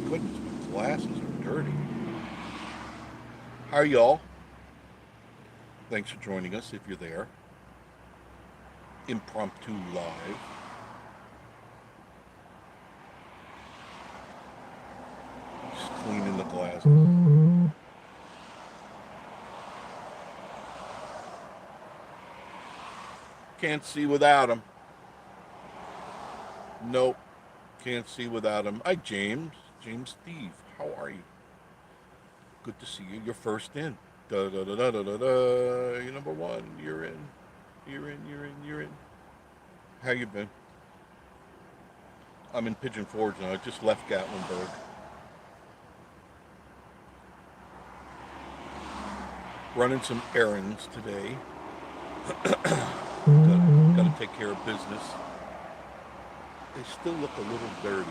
goodness, my glasses are dirty. How are y'all? Thanks for joining us if you're there. Impromptu live. Just cleaning the glasses. Can't see without him. Nope. Can't see without him. Hi, James. James Steve. How are you? Good to see you. You're first in. Da da da da da da da. You're number one. You're in. You're in. You're in. You're in. How you been? I'm in Pigeon Forge now. I just left Gatlinburg. Running some errands today. Got to take care of business. They still look a little dirty.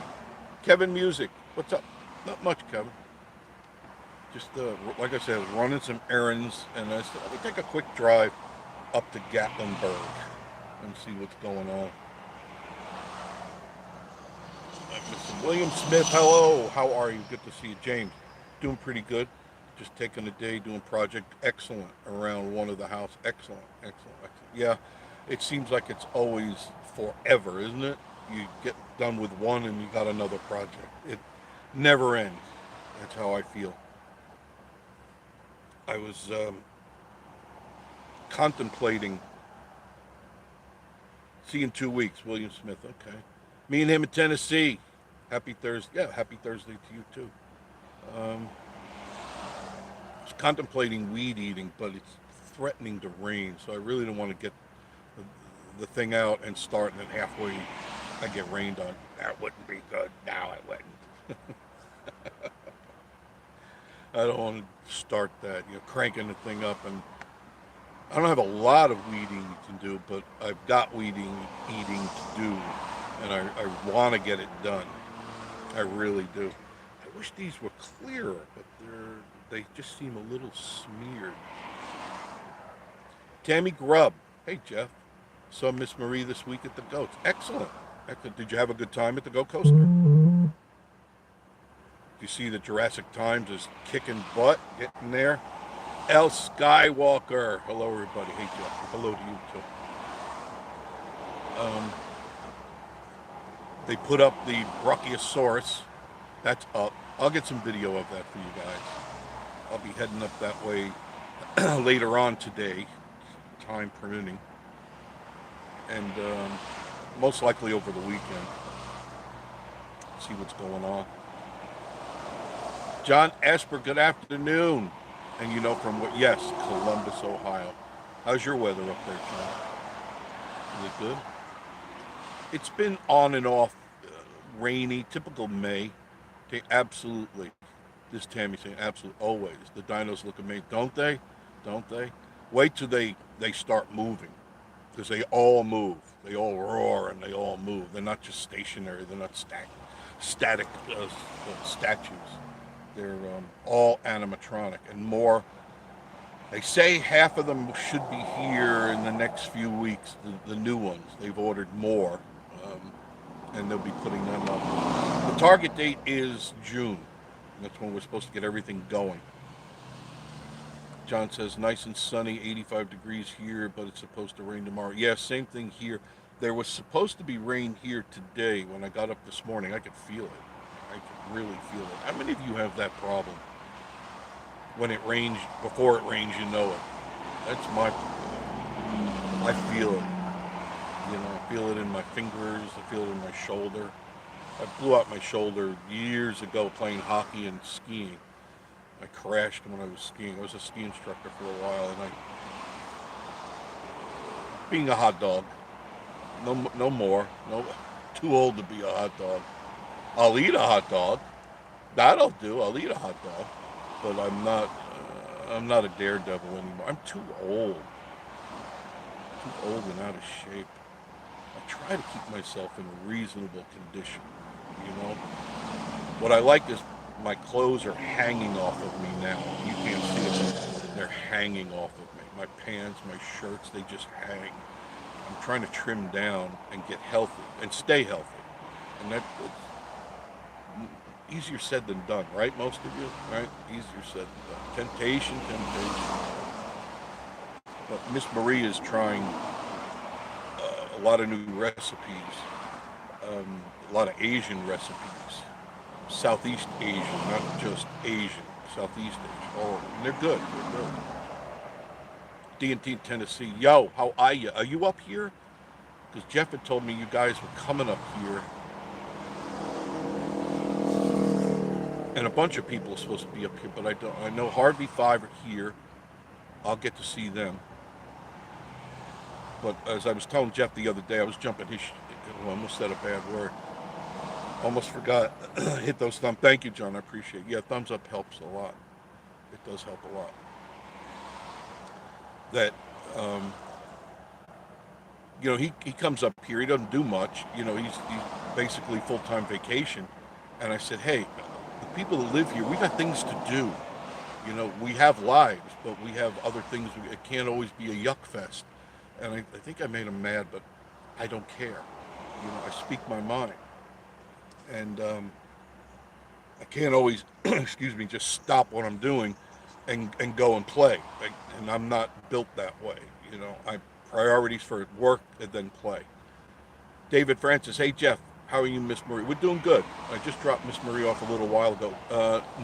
Kevin Music, what's up? Not much, Kevin. Just like I said, running some errands, and I said, let me take a quick drive up to Gatlinburg and see what's going on. Mr. William Smith, hello. How are you? Good to see you, James. Doing pretty good. Just taking a day doing project excellent around one of the house. Excellent, excellent, excellent. Yeah, it seems like it's always forever, isn't it? You get done with one and you got another project. It never ends. That's how I feel. I was contemplating. See you in 2 weeks, William Smith. Okay. Me and him in Tennessee. Happy Thursday. Yeah, happy Thursday to you too. Um, I was contemplating weed eating, but it's threatening to rain, so I really don't want to get the thing out and start, and then halfway I get rained on. That wouldn't be good. No, it wouldn't. I don't want to start that. Cranking the thing up, and I don't have a lot of weeding you can do, but I've got weeding eating to do, and I want to get it done. I really do. I wish these were clearer, but they just seem a little smeared. Tammy Grubb. Hey, Jeff. Saw Miss Marie this week at the Goats. Excellent. Excellent. Did you have a good time at the Goat Coaster? You see the Jurassic Times is kicking butt, getting there. L. Skywalker. Hello, everybody. Hey, Jeff. Hello to you, too. Um, they put up the Brachiosaurus. That's up. I'll get some video of that for you guys. I'll be heading up that way later on today, time permitting, and most likely over the weekend. See what's going on. John Esper, good afternoon. And you know from what? Yes, Columbus, Ohio. How's your weather up there, John? Is it good? It's been on and off, rainy, typical May. Okay, absolutely. This Tammy saying absolutely always. The dinos look amazing, don't they? Don't they? Wait till they start moving, because they all move. They all roar and they all move. They're not just stationary. They're not static statues. They're all animatronic and more. They say half of them should be here in the next few weeks. The new ones. They've ordered more, and they'll be putting them up. The target date is June. That's when we're supposed to get everything going. John says, nice and sunny, 85 degrees here, but it's supposed to rain tomorrow. Yeah, same thing here. There was supposed to be rain here today. When I got up this morning, I could feel it. I could really feel it. How many of you have that problem? When it rains, before it rains, you know it. That's my problem. I feel it. I feel it in my fingers. I feel it in my shoulder. I blew out my shoulder years ago playing hockey and skiing. I crashed when I was skiing. I was a ski instructor for a while, and being a hot dog, no more, no, too old to be a hot dog. I'll eat a hot dog. That'll do. I'll eat a hot dog, but I'm not a daredevil anymore. I'm too old and out of shape. I try to keep myself in reasonable condition. What I like is my clothes are hanging off of me now. You can't see it, but they're hanging off of me. My pants, my shirts, they just hang. I'm trying to trim down and get healthy and stay healthy. And easier said than done, right? Most of you, right? Easier said than done. Temptation, temptation. But Miss Marie is trying a lot of new recipes, a lot of Asian recipes, Southeast Asian, not just Asian, Southeast Asian. Oh, and they're good. They're good. D&T Tennessee. Yo, how are you? Are you up here? Because Jeff had told me you guys were coming up here, and a bunch of people are supposed to be up here, but I don't. I know Harvey Five are here. I'll get to see them. But as I was telling Jeff the other day, I was jumping his. Well, I almost said a bad word. Almost forgot. Hit those thumbs. Thank you, John. I appreciate it. Yeah, thumbs up helps a lot. It does help a lot. That, um, he comes up here. He doesn't do much. He's basically full-time vacation. And I said, hey, the people that live here, we got things to do. We have lives, but we have other things. It can't always be a yuck fest. And I think I made him mad, but I don't care. I speak my mind. And I can't always, excuse me, just stop what I'm doing and go and play. And I'm not built that way. I priorities for work and then play. David Francis, hey Jeff, how are you, Miss Marie? We're doing good. I just dropped Miss Marie off a little while ago.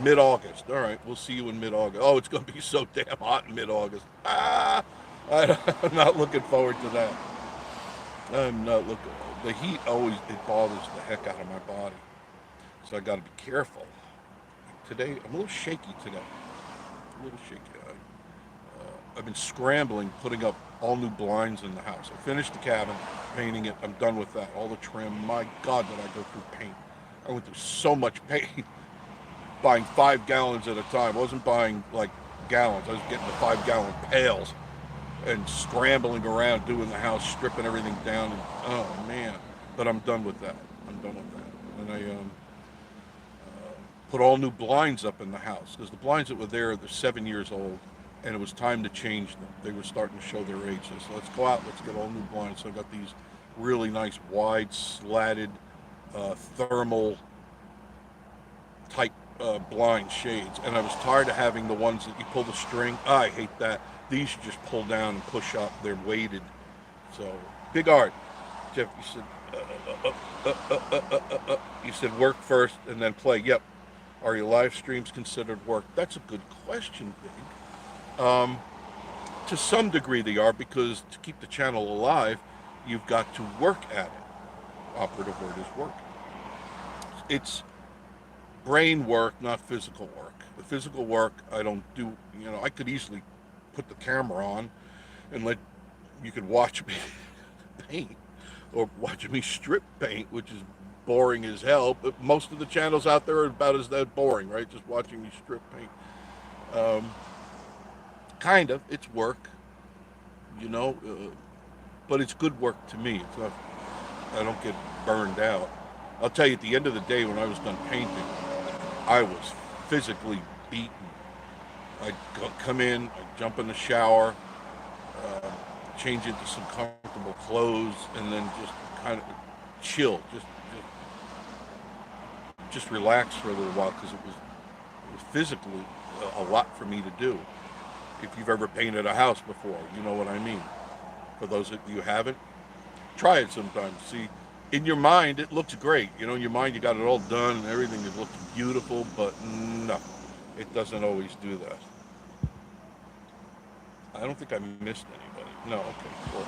Mid-August. All right, we'll see you in mid-August. Oh, it's going to be so damn hot in mid-August. I'm not looking forward to that. I'm not looking. The heat always, it bothers the heck out of my body. So I got to be careful. Today, I'm a little shaky today. A little shaky. I've been scrambling, putting up all new blinds in the house. I finished the cabin, painting it. I'm done with that. All the trim. My God, did I go through paint. I went through so much paint. Buying 5 gallons at a time. I wasn't buying like gallons. I was getting the 5-gallon pails and scrambling around doing the house, stripping everything down. And, oh, man. But I'm done with that. I'm done with that. And I put all new blinds up in the house because the blinds that were there, they're 7 years old. And it was time to change them. They were starting to show their age. So let's go out, let's get all new blinds. So I got these really nice wide slatted thermal type blind shades. And I was tired of having the ones that you pull the string. I hate that. These you just pull down and push up. They're weighted. So, Big Art. Jeff, you said work first and then play. Yep. Are your live streams considered work? That's a good question, Big. To some degree they are, because to keep the channel alive, you've got to work at it. Operative word is work. It's brain work, not physical work. The physical work I don't do. I could easily put the camera on and you could watch me paint or watch me strip paint, which is boring as hell. But most of the channels out there are about as that boring, right? Just watching me strip paint. Kind of, it's work, but it's good work to me. It's not, I don't get burned out. I'll tell you, at the end of the day, when I was done painting, I was physically beaten. I'd come in, I'd jump in the shower, change into some comfortable clothes, and then just kind of chill, just relax for a little while, because it was physically a lot for me to do. If you've ever painted a house before, you know what I mean. For those of you who haven't, try it sometime. See, in your mind, it looks great. In your mind, you got it all done and everything. It looks beautiful, but no, it doesn't always do that. I don't think I missed anybody. No, okay, cool.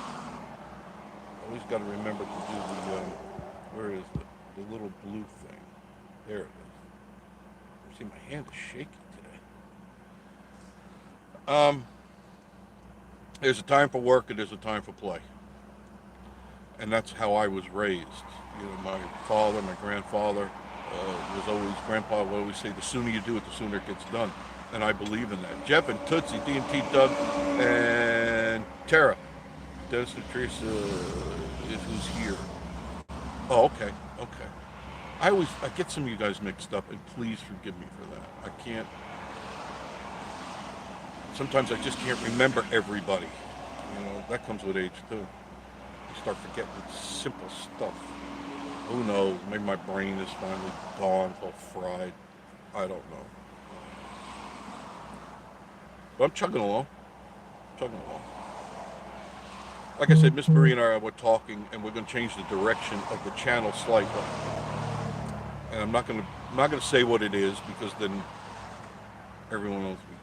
Always got to remember to do the, where is the little blue thing? There it is. See, my hand is shaky. There's a time for work and there's a time for play. And that's how I was raised. My father, my grandfather was always, grandpa would always say, the sooner you do it, the sooner it gets done. And I believe in that. Jeff and Tootsie, D&T Doug, and Tara. Dennis and Teresa is who's here. Oh, okay. I get some of you guys mixed up, and please forgive me for that. I can't. Sometimes I just can't remember everybody. That comes with age too. You start forgetting simple stuff. Who knows? Maybe my brain is finally gone, it's all fried. I don't know. But I'm chugging along. Chugging along. Like I said, Miss Marie and I were talking, and we're going to change the direction of the channel slightly. And I'm not gonna say what it is because then everyone else will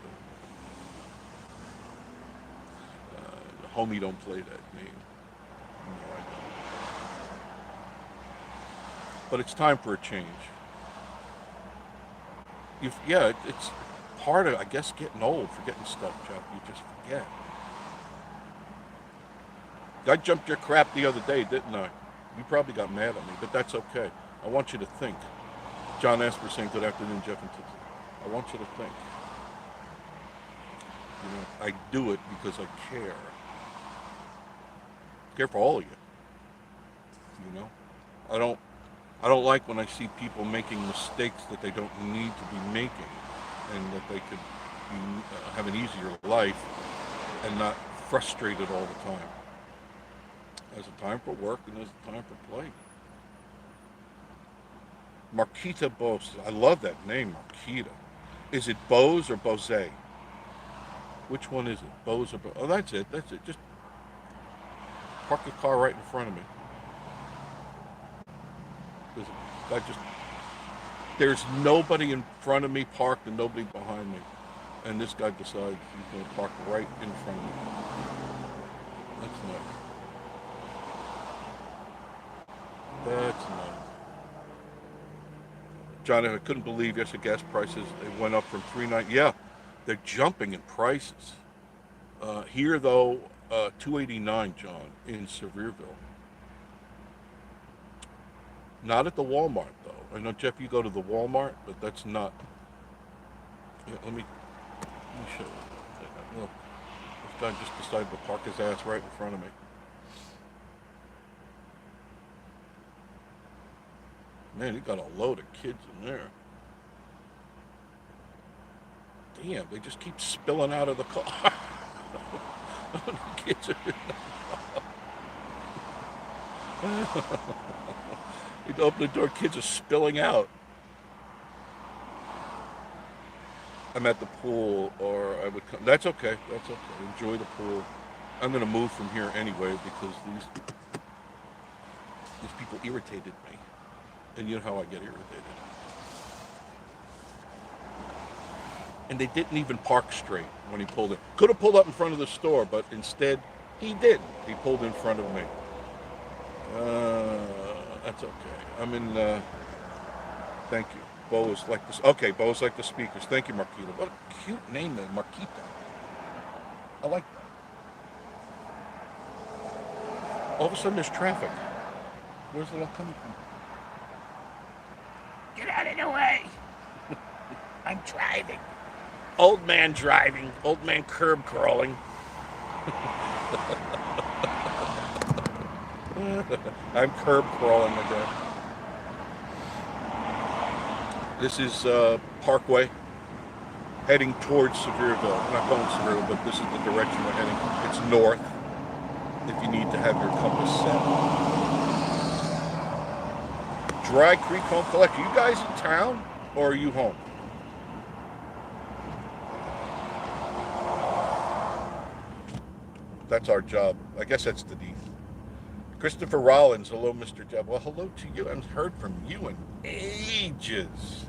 go. Homie, don't play that name. No, I don't. But it's time for a change. It's part of, I guess, getting old, forgetting stuff, Jeff. You just forget. I jumped your crap the other day, didn't I? You probably got mad at me, but that's okay. I want you to think. John Esper saying good afternoon, Jeff and Titsy. I want you to think. I do it because I care. I care for all of you. You know, I don't. I don't like when I see people making mistakes that they don't need to be making, and that they could have an easier life and not frustrated all the time. There's a time for work and there's a time for play. Marquita Bose. I love that name, Marquita. Is it Bose or Bose? Which one is it? Bose or Bose? Oh, that's it. That's it. Just park your car right in front of me. There's nobody in front of me parked and nobody behind me. And this guy decides he's going to park right in front of me. That's nice. That's nice. John, I couldn't believe yesterday gas prices, they went up from 390. Yeah, they're jumping in prices. Here, though, 289, John, in Sevierville. Not at the Walmart, though. I know, Jeff, you go to the Walmart, but that's not. Yeah, let me show you. Look, this guy just decided to park his ass right in front of me. Man, he got a load of kids in there. Damn, they just keep spilling out of the car. The kids are in the car. You'd open the door, kids are spilling out. I'm at the pool, or I would come. That's okay. That's okay. Enjoy the pool. I'm going to move from here anyway because these people irritated me. And you know how I get irritated. And they didn't even park straight when he pulled in. Could have pulled up in front of the store, but instead he didn't. He pulled in front of me. That's okay. I'm in. Thank you. Bo's like this. Okay, Bo's like the speakers. Thank you, Marquita. What a cute name, man, Marquita. I like that. All of a sudden, there's traffic. Where's it all coming from? Get out of the way! I'm driving. Old man driving. Old man curb crawling. I'm curb crawling again. This is Parkway, heading towards Sevierville. We're not going to Sevierville, but this is the direction we're heading. It's north, if you need to have your compass set. Dry Creek Home Collection. You guys in town, or are you home? That's our job. I guess that's the need. Christopher Rollins, hello, Mr. Jeb. Well, hello to you. I haven't heard from you in ages.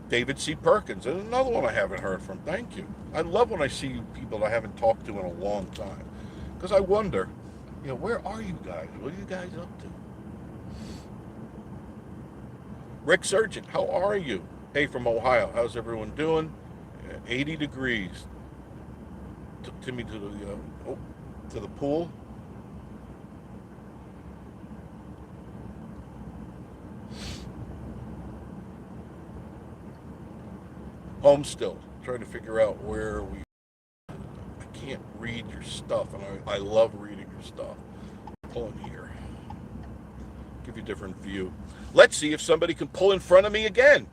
David C. Perkins, and another one I haven't heard from. Thank you. I love when I see people I haven't talked to in a long time, because I wonder, where are you guys? What are you guys up to? Rick Surgeon, how are you? Hey, from Ohio. How's everyone doing? 80 degrees. Took me to the pool. Home still, trying to figure out where we. I can't read your stuff, and I love reading your stuff. Pull in here, give you a different view. Let's see if somebody can pull in front of me again.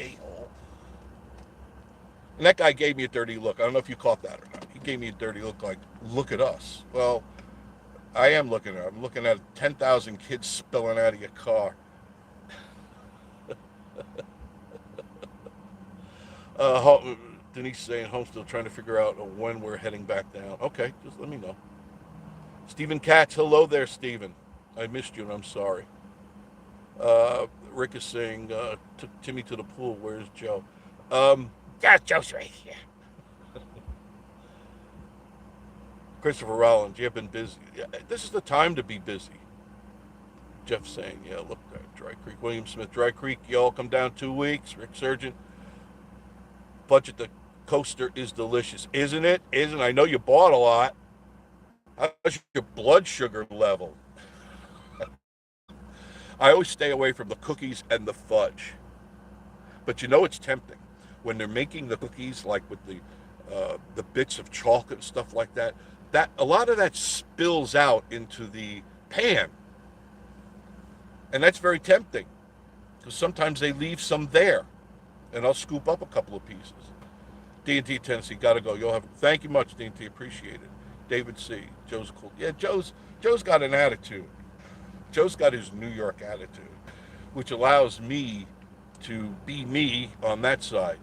A-hole. And that guy gave me a dirty look. I don't know if you caught that or not. He gave me a dirty look, like, look at us. Well, I am looking at. I'm looking at 10,000 kids spilling out of your car. Denise saying home still trying to figure out when we're heading back down. Okay, just let me know. Stephen Katz, hello there, Stephen. I missed you and I'm sorry. Rick is saying, took Timmy to the pool. Where's Joe? Um, yeah, Joe's right here. Christopher Rollins, you have been busy. Yeah, this is the time to be busy. Jeff saying, yeah, look, Dry Creek. William Smith, Dry Creek, y'all come down 2 weeks. Rick Surgeon, budget the coaster is delicious, isn't it? Isn't I know you bought a lot. How's your blood sugar level? I always stay away from the cookies and the fudge, but you know it's tempting when they're making the cookies, like with the bits of chocolate and stuff like that. That a lot of that spills out into the pan, and that's very tempting because sometimes they leave some there, and I'll scoop up a couple of pieces. D&T Tennessee, gotta go. You'll have. Thank you much, D&T. Appreciate it. David C. Joe's cool. Yeah, Joe's got an attitude. Joe's got his New York attitude, which allows me to be me on that side.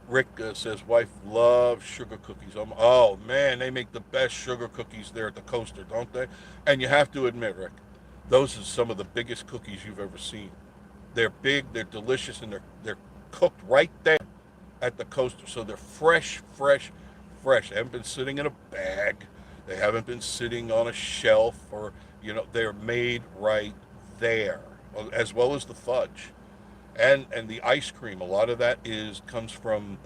Rick says, wife loves sugar cookies. Oh, man, they make the best sugar cookies there at the coaster, don't they? And you have to admit, Rick, those are some of the biggest cookies you've ever seen. They're big, they're delicious, and they're cooked right there at the coaster. So they're fresh, fresh, fresh. They haven't been sitting in a bag. They haven't been sitting on a shelf or, they're made right there, as well as the fudge. And the ice cream, a lot of that comes from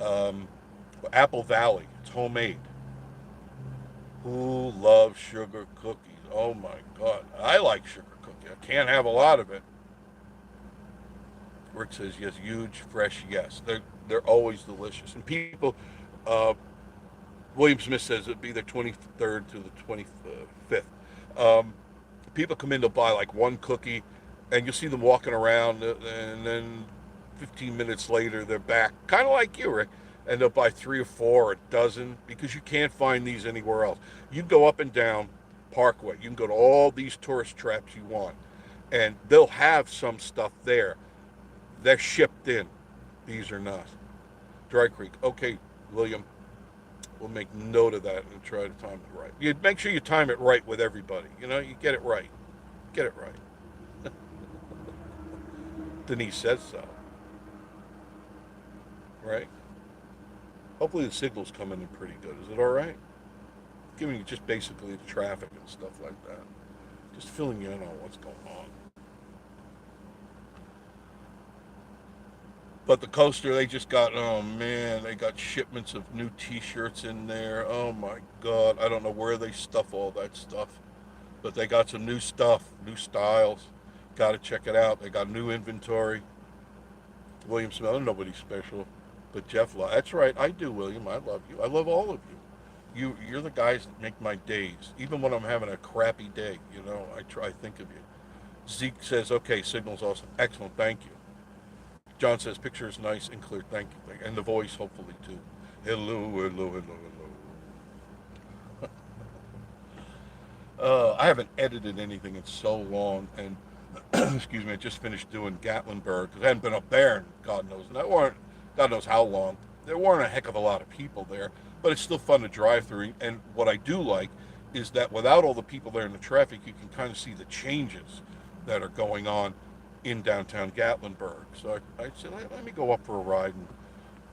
um, Apple Valley. It's homemade. Who loves sugar cookies? Oh my God, I like sugar cookie. I can't have a lot of it. Rick says yes, huge, fresh, yes. They're always delicious. And people, uh, William Smith says it'd be the 23rd to the 25th. Um, People come in to buy like one cookie, and you'll see them walking around, and then 15 minutes later they're back, kind of like you, Rick, and they'll buy 3 or 4 or a dozen because you can't find these anywhere else. You can go up and down Parkway. You can go to all these tourist traps you want, and they'll have some stuff there. They're shipped in. These are not. Dry Creek. Okay, William, we'll make note of that and try to time it right. You make sure you time it right with everybody. You get it right. Get it right. Denise says so. Right? Hopefully the signal's coming in pretty good. Is it all right? Giving you just basically the traffic and stuff like that. Just filling you in on what's going on. But the coaster, they just got, oh man, they got shipments of new t-shirts in there. Oh my God. I don't know where they stuff all that stuff. But they got some new stuff, new styles. Got to check it out. They got new inventory. William Smith, nobody special. But Jeff, that's right. I do, William. I love you. I love all of you. You're the guys that make my days. Even when I'm having a crappy day, I try to think of you. Zeke says, okay, signal's awesome. Excellent. Thank you. John says, picture is nice and clear. Thank you. And the voice, hopefully, too. Hello, hello, hello, hello. I haven't edited anything in so long. And, excuse me, I just finished doing Gatlinburg because I hadn't been up there in God knows. God knows how long. There weren't a heck of a lot of people there. But it's still fun to drive through. And what I do like is that without all the people there in the traffic, you can kind of see the changes that are going on in downtown Gatlinburg. So I said, let me go up for a ride and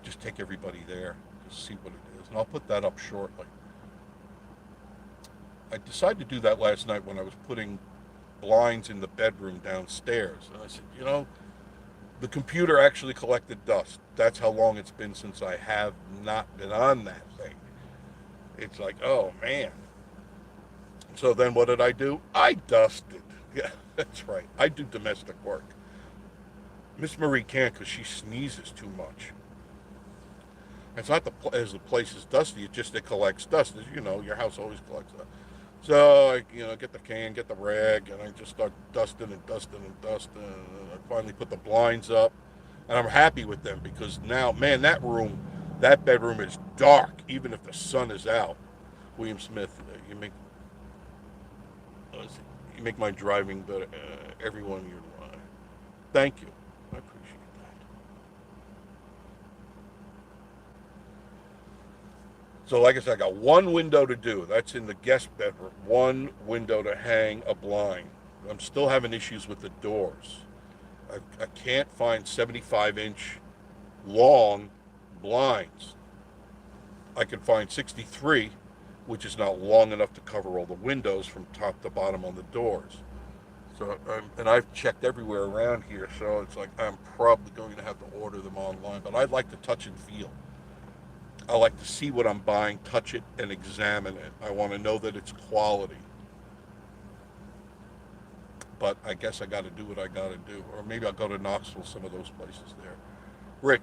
just take everybody there to see what it is. And I'll put that up shortly. I decided to do that last night when I was putting blinds in the bedroom downstairs. And I said, the computer actually collected dust. That's how long it's been since I have not been on that thing. It's like, oh man. So then what did I do? I dusted. Yeah, that's right. I do domestic work. Miss Marie can't because she sneezes too much. It's not as the place is dusty, it collects dust. As you know, your house always collects dust. So I, get the can, get the rag, and I just start dusting and dusting and dusting. And I finally put the blinds up, and I'm happy with them because now, man, that bedroom is dark, even if the sun is out. William Smith, you make make my driving better. Everyone you're lying. Thank you. I appreciate that. So like I said, I got one window to do. That's in the guest bedroom. One window to hang a blind. I'm still having issues with the doors. I can't find 75-inch long blinds. I can find 63, which is not long enough to cover all the windows from top to bottom on the doors. So, and I've checked everywhere around here, so it's like I'm probably going to have to order them online. But I'd like to touch and feel. I like to see what I'm buying, touch it, and examine it. I want to know that it's quality. But I guess I got to do what I got to do. Or maybe I'll go to Knoxville, some of those places there. Rick,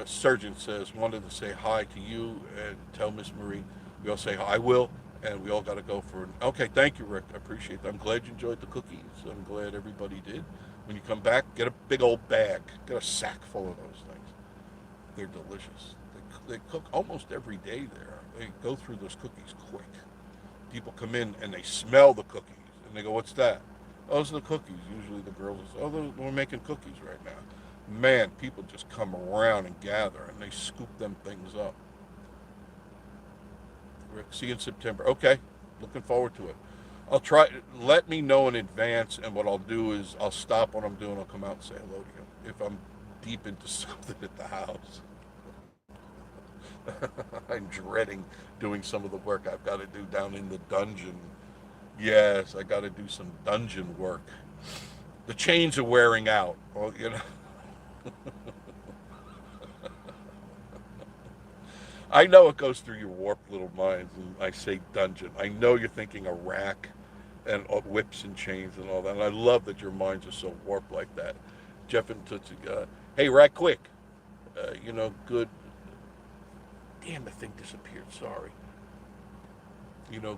Surgeon says, wanted to say hi to you and tell Miss Marie we all say hi. I will, and we all got to go for it. Okay, thank you, Rick. I appreciate that. I'm glad you enjoyed the cookies. I'm glad everybody did. When you come back, get a big old bag. Get a sack full of those things. They're delicious. They cook almost every day there. They go through those cookies quick. People come in and they smell the cookies, and they go, what's that? Those are the cookies. Usually the girls say, oh, we're making cookies right now. Man, people just come around and gather, and they scoop them things up. Rick, see you in September. Okay, looking forward to it. I'll try. Let me know in advance, and what I'll do is I'll stop what I'm doing. I'll come out and say hello to you if I'm deep into something at the house. I'm dreading doing some of the work I've got to do down in the dungeon. Yes, I got to do some dungeon work. The chains are wearing out. Well, you know. I know it goes through your warped little minds, and I say dungeon. I know you're thinking a rack and whips and chains and all that. And I love that your minds are so warped like that. Jeff and Tootsie, hey, right quick. Good. Damn, the thing disappeared. Sorry.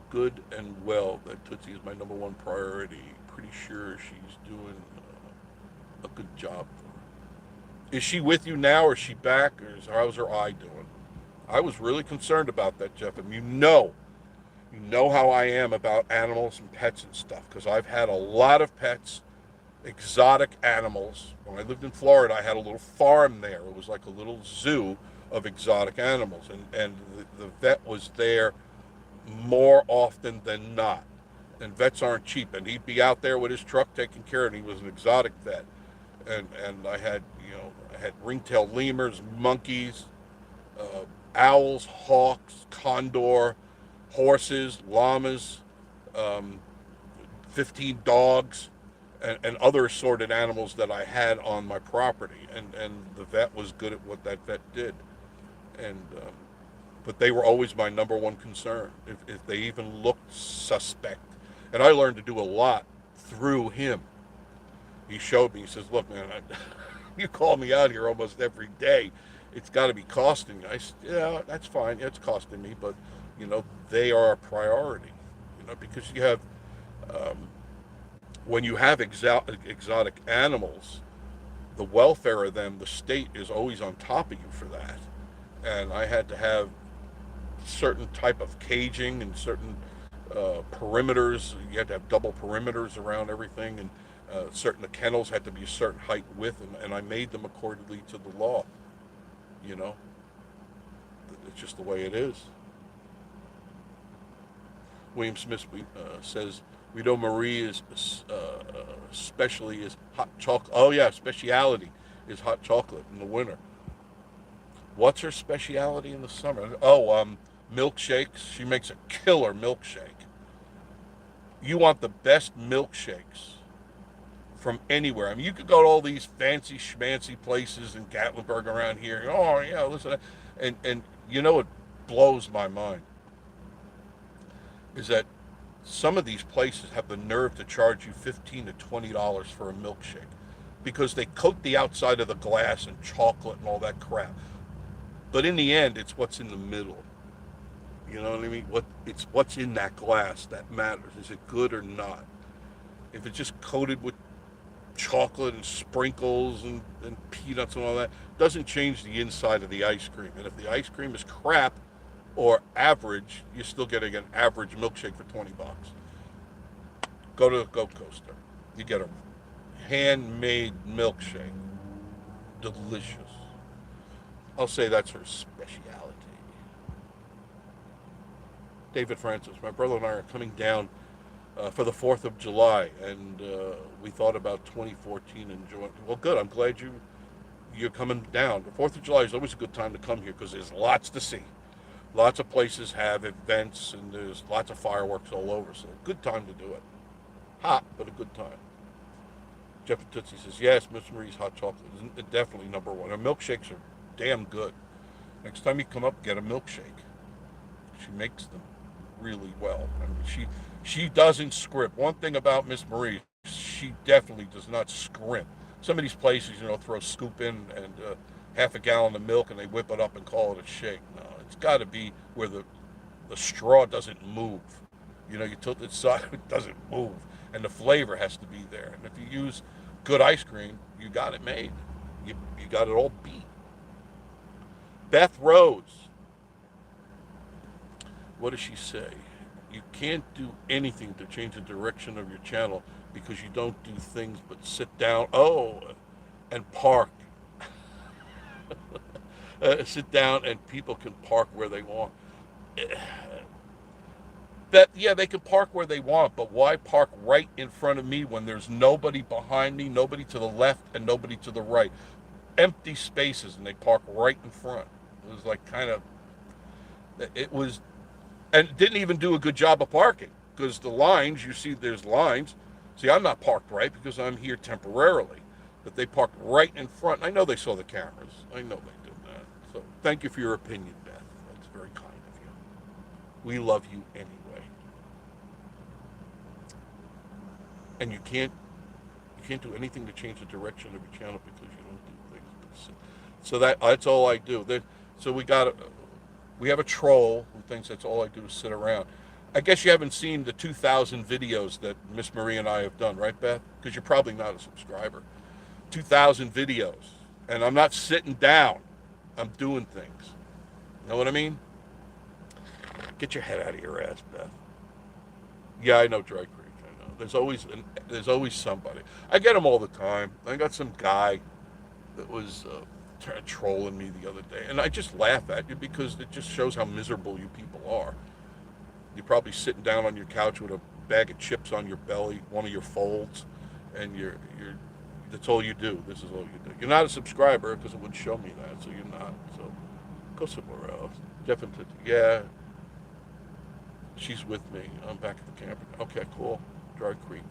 Good and well. That Tootsie is my number one priority. Pretty sure she's doing a good job. Is she with you now, or is she back, or how's her eye doing? I was really concerned about that, Jeff, and you know how I am about animals and pets and stuff, because I've had a lot of pets, exotic animals. When I lived in Florida, I had a little farm there. It was like a little zoo of exotic animals, and the vet was there more often than not. And vets aren't cheap, and he'd be out there with his truck taking care of it. He was an exotic vet, and I had ring-tailed lemurs, monkeys, owls, hawks, condor, horses, llamas, 15 dogs, and other assorted animals that I had on my property. And the vet was good at what that vet did. But they were always my number one concern, if they even looked suspect. And I learned to do a lot through him. He showed me, he says, look, man, you call me out here almost every day. It's got to be costing you. I said, yeah, that's fine. It's costing me, but, they are a priority, because you have, when you have exotic animals, the welfare of them, the state is always on top of you for that. And I had to have certain type of caging and certain perimeters. You had to have double perimeters around everything, and the kennels had to be a certain height width, and I made them accordingly to the law. It's just the way it is. William Smith says, we know Marie is especially is hot chocolate. Oh yeah, speciality is hot chocolate in the winter. What's her speciality in the summer? Oh, milkshakes. She makes a killer milkshake. You want the best milkshakes from anywhere. I mean, you could go to all these fancy schmancy places in Gatlinburg around here. Oh yeah, listen, and it blows my mind is that some of these places have the nerve to charge you $15 to $20 for a milkshake because they coat the outside of the glass in chocolate and all that crap. But in the end, it's what's in the middle. You know what I mean? It's what's in that glass that matters. Is it good or not? If it's just coated with chocolate and sprinkles and peanuts and all that, doesn't change the inside of the ice cream. And if the ice cream is crap or average, you're still getting an average milkshake for $20. Go to the Gold Coaster. You get a handmade milkshake. Delicious. I'll say that's her speciality. David Francis, my brother and I are coming down for the 4th of July, and we thought about 2014 and join. Well, good. I'm glad you're coming down. The 4th of July is always a good time to come here because there's lots to see. Lots of places have events, and there's lots of fireworks all over. So, good time to do it. Hot, but a good time. Jeff and Tootsie says, yes, Miss Marie's hot chocolate is definitely number one. Her milkshakes are damn good. Next time you come up, get a milkshake. She makes them really well. I mean, she doesn't scrimp. One thing about Miss Marie, she definitely does not scrimp. Some of these places, throw a scoop in and half a gallon of milk and they whip it up and call it a shake. No, it's got to be where the straw doesn't move. You tilt it side, it doesn't move. And the flavor has to be there. And if you use good ice cream, you got it made. You got it all beat. Beth Rose. What does she say? You can't do anything to change the direction of your channel because you don't do things but sit down, and park. Sit down and people can park where they want. They can park where they want, but why park right in front of me when there's nobody behind me, nobody to the left, and nobody to the right? Empty spaces, and they park right in front. It was like and didn't even do a good job of parking because the lines, you see there's lines. See, I'm not parked right because I'm here temporarily, but they parked right in front. I know they saw the cameras. I know they did that. So thank you for your opinion, Beth. That's very kind of you. We love you anyway. And you can't do anything to change the direction of your channel because you don't do things. So that's all I do. So we have a troll who thinks that's all I do is sit around. I guess you haven't seen the 2,000 videos that Miss Marie and I have done, right, Beth? Because you're probably not a subscriber. 2,000 videos. And I'm not sitting down. I'm doing things. You know what I mean? Get your head out of your ass, Beth. Yeah, I know Dry Creek. I know. There's always somebody. I get them all the time. I got some guy that was trolling me the other day, and I just laugh at you because it just shows how miserable you people are. You're probably sitting down on your couch with a bag of chips on your belly, one of your folds, and that's all you do. This is all you do. You're not a subscriber because it wouldn't show me that, so you're not. So go somewhere else. Jeff and yeah, she's with me. I'm back at the camper. Okay, cool. Dry Creek.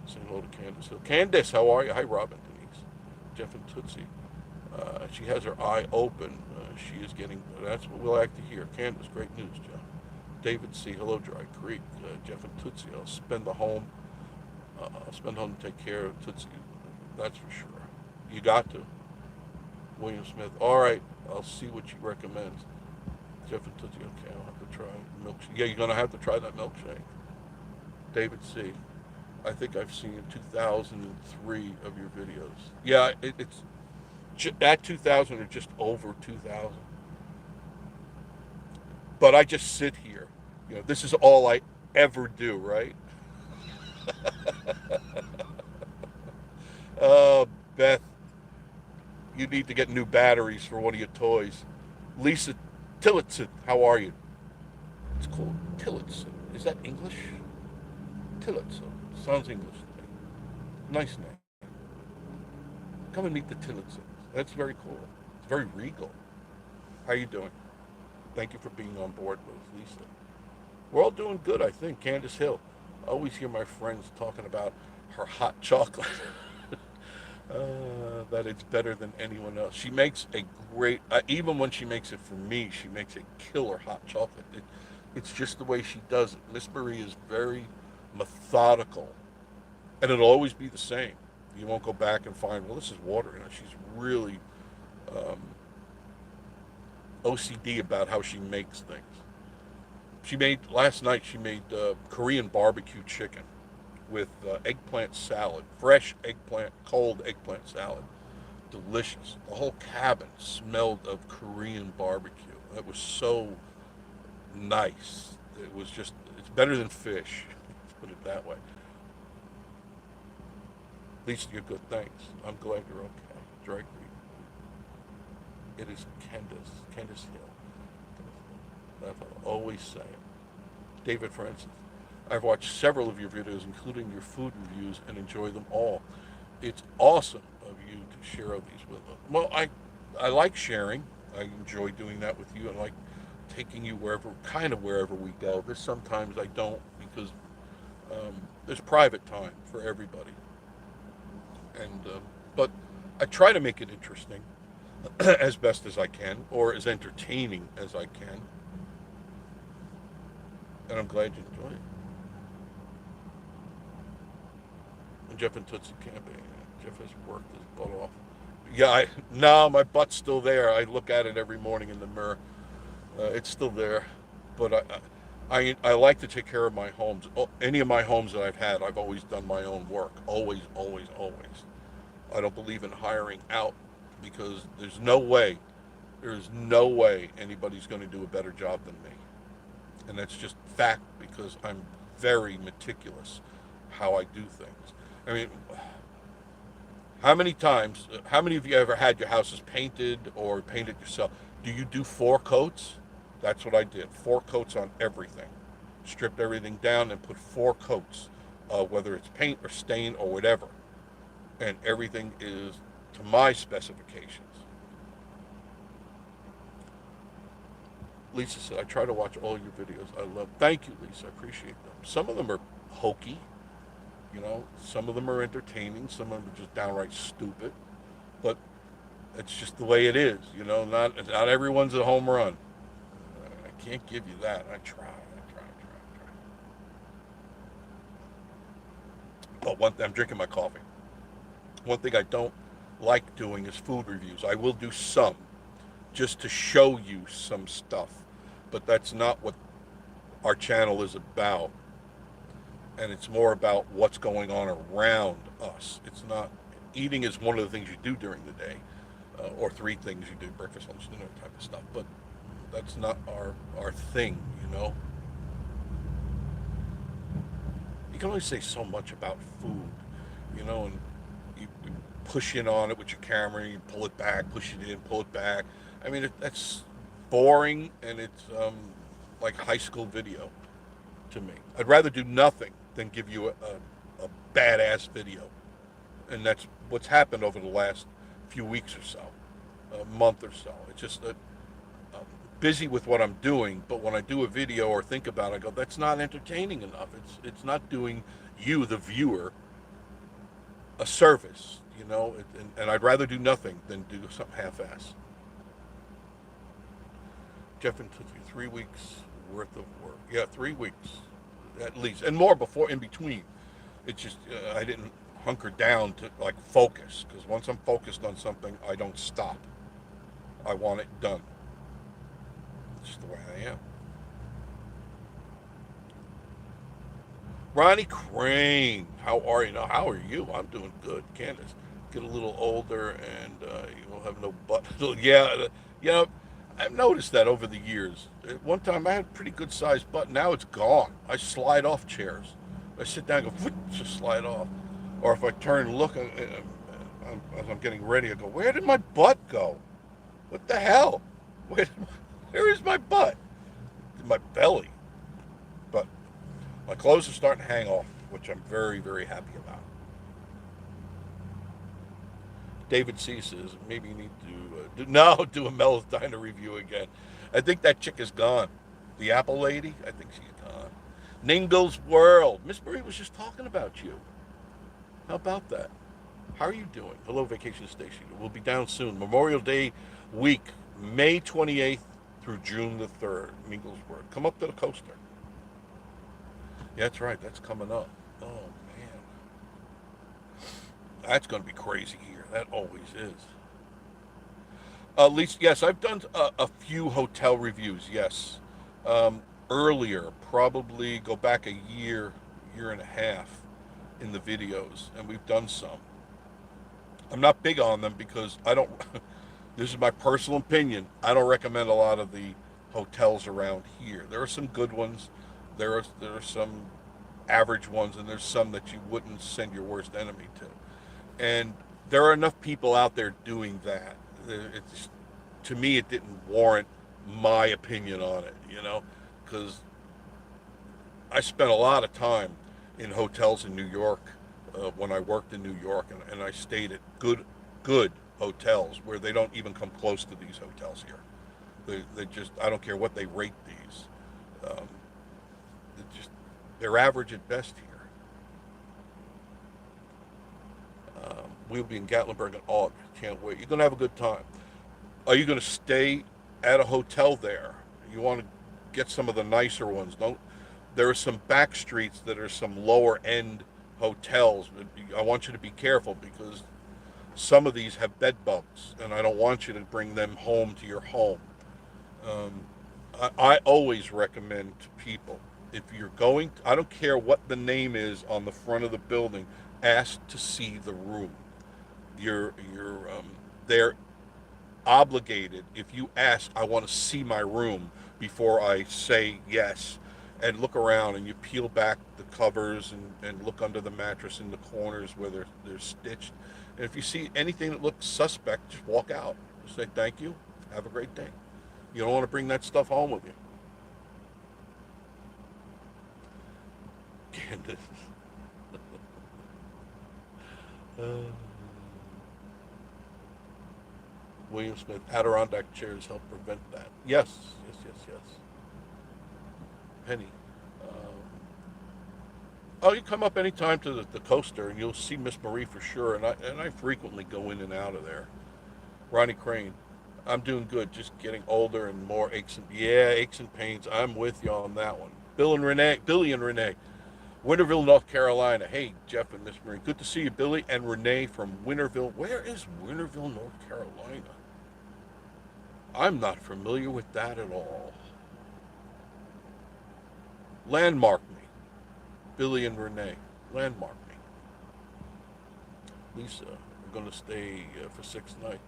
Say hello to Candace Hill. Candace, how are you? Hi, Robin, Denise, Jeff and Tootsie. She has her eye open. She is getting. That's what we like to hear. Candace, great news, Jeff. David C. Hello, Dry Creek. Jeff and Tootsie. I'll spend home to take care of Tootsie. That's for sure. You got to. William Smith. All right. I'll see what she recommends. Jeff and Tootsie. Okay, I'll have to try milkshake. Yeah, you're gonna have to try that milkshake. David C. I think I've seen 2003 of your videos. Yeah, it's that 2000 or just over 2000. But I just sit here. This is all I ever do, right? Beth, you need to get new batteries for one of your toys. Lisa Tillotson, how are you? It's called Tillotson. Is that English? Tillotson. Sounds English to me. Nice name. Come and meet the Tillotsons. That's very cool. It's very regal. How you doing? Thank you for being on board with Lisa. We're all doing good, I think. Candace Hill. I always hear my friends talking about her hot chocolate. That it's better than anyone else. She makes a great, even when she makes it for me, she makes a killer hot chocolate. It's just the way she does it. Miss Marie is very methodical, and it'll always be the same. You won't go back and find, well, this is water. She's really OCD about how she makes things. Last night she made Korean barbecue chicken with eggplant salad, fresh eggplant, cold eggplant salad. Delicious. The whole cabin smelled of Korean barbecue. It was so nice. It's better than fish, let's put it that way. Lisa, you're good. Thanks. I'm glad you're okay. Drag Queen. It is Candace Hill. That's what I always say. David Francis. I've watched several of your videos, including your food reviews, and enjoy them all. It's awesome of you to share these with us. Well, I like sharing. I enjoy doing that with you. I like taking you wherever we go. This sometimes I don't because there's private time for everybody, and but I try to make it interesting as best as I can, or as entertaining as I can, and I'm glad you enjoy it. And Jeff and Tootsie camping. Jeff has worked his butt off. Yeah, no, my butt's still there. I look at it every morning in the mirror. It's still there, but I like to take care of my homes. Any of my homes that I've had, I've always done my own work. Always, always, always. I don't believe in hiring out because there's no way anybody's going to do a better job than me. And that's just fact because I'm very meticulous how I do things. I mean, how many of you ever had your houses painted or painted yourself? Do you do 4 coats? That's what I did. 4 coats on everything. Stripped everything down and put 4 coats, whether it's paint or stain or whatever. And everything is to my specifications. Lisa said, I try to watch all your videos. I love. Thank you, Lisa. I appreciate them. Some of them are hokey. Some of them are entertaining. Some of them are just downright stupid. But it's just the way it is. Not everyone's a home run. I can't give you that. I try. But I'm drinking my coffee. One thing I don't like doing is food reviews. I will do some just to show you some stuff. But that's not what our channel is about. And it's more about what's going on around us. It's not, eating is one of the things you do during the day, or 3 things you do, breakfast, lunch, dinner type of stuff. But that's not our thing. You can only say so much about food, and you push in on it with your camera, you pull it back, push it in, pull it back. I mean, that's boring, and it's like high school video to me. I'd rather do nothing than give you a badass video. And that's what's happened over the last few weeks or so, a month or so. It's just that I'm busy with what I'm doing, but when I do a video or think about it, I go, that's not entertaining enough. It's not doing you, the viewer, a service, and I'd rather do nothing than do something half-ass. Jeff and Tootsie, 3 weeks worth of work. Yeah, 3 weeks at least, and more before in between. It's just I didn't hunker down to focus, because once I'm focused on something, I don't stop. I want it done. It's just the way I am. Ronnie Crane, how are you? Now, how are you? I'm doing good. Candace, get a little older and you will have no butt. Yeah, I've noticed that over the years. At one time, I had a pretty good sized butt. Now it's gone. I slide off chairs. I sit down and go, just slide off. Or if I turn and look as I'm getting ready, I go, where did my butt go? What the hell? Where is my butt? My belly. But my clothes are starting to hang off, which I'm very, very happy about. David C says, maybe you need to do a Mel's Diner review again. I think that chick is gone. The Apple lady, I think she's gone. Ningle's World. Miss Marie was just talking about you. How about that? How are you doing? Hello, Vacation Station. We'll be down soon. Memorial Day week, May 28th through June the 3rd. Ningle's World. Come up to the coaster. Yeah, that's right. That's coming up. Oh, man. That's going to be crazy here. That always is. At least, yes, I've done a few hotel reviews, yes. Earlier, probably go back a year and a half in the videos, and we've done some. I'm not big on them because this is my personal opinion, I don't recommend a lot of the hotels around here. There are some good ones, there are some average ones, and there's some that you wouldn't send your worst enemy to. And there are enough people out there doing that. It's, to me, it didn't warrant my opinion on it, because I spent a lot of time in hotels in New York when I worked in New York, and I stayed at good hotels where they don't even come close to these hotels here. They just, I don't care what they rate these. Um, they're average at best here. We'll be in Gatlinburg in August. Can't wait. You're gonna have a good time. Are you gonna stay at a hotel there? You want to get some of the nicer ones. Don't. There are some back streets that are some lower end hotels. I want you to be careful because some of these have bed bugs, and I don't want you to bring them home to your home. Um, I always recommend to people, if you're going, I don't care what the name is on the front of the building, ask to see the room. They're obligated. If you ask, I want to see my room before I say yes, and look around and you peel back the covers and look under the mattress in the corners where they're stitched. And if you see anything that looks suspect, just walk out. Just say thank you. Have a great day. You don't want to bring that stuff home with you. Candace. uh, William Smith, Adirondack chairs help prevent that. Yes, yes, yes, yes. Penny. Um, oh, you come up anytime to the coaster and you'll see Miss Marie for sure. And I frequently go in and out of there. Ronnie Crane. I'm doing good. Just getting older and more aches and pains. I'm with you on that one. Billy and Renee. Winterville, North Carolina. Hey, Jeff and Miss Marie. Good to see you, Billy and Renee from Winterville. Where is Winterville, North Carolina? I'm not familiar with that at all. Landmark me. Billy and Renee. Landmark me. Lisa, we're going to stay for 6 nights.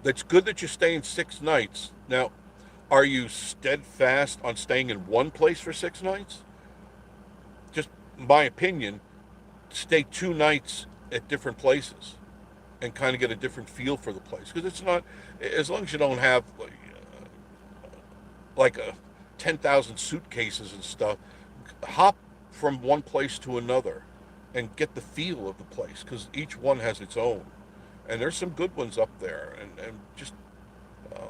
That's good that you're staying 6 nights. Now, are you steadfast on staying in one place for 6 nights? Just my opinion, stay 2 nights at different places and kind of get a different feel for the place. Because it's not, as long as you don't have like a 10,000 suitcases and stuff, hop from one place to another and get the feel of the place because each one has its own. And there's some good ones up there. And just,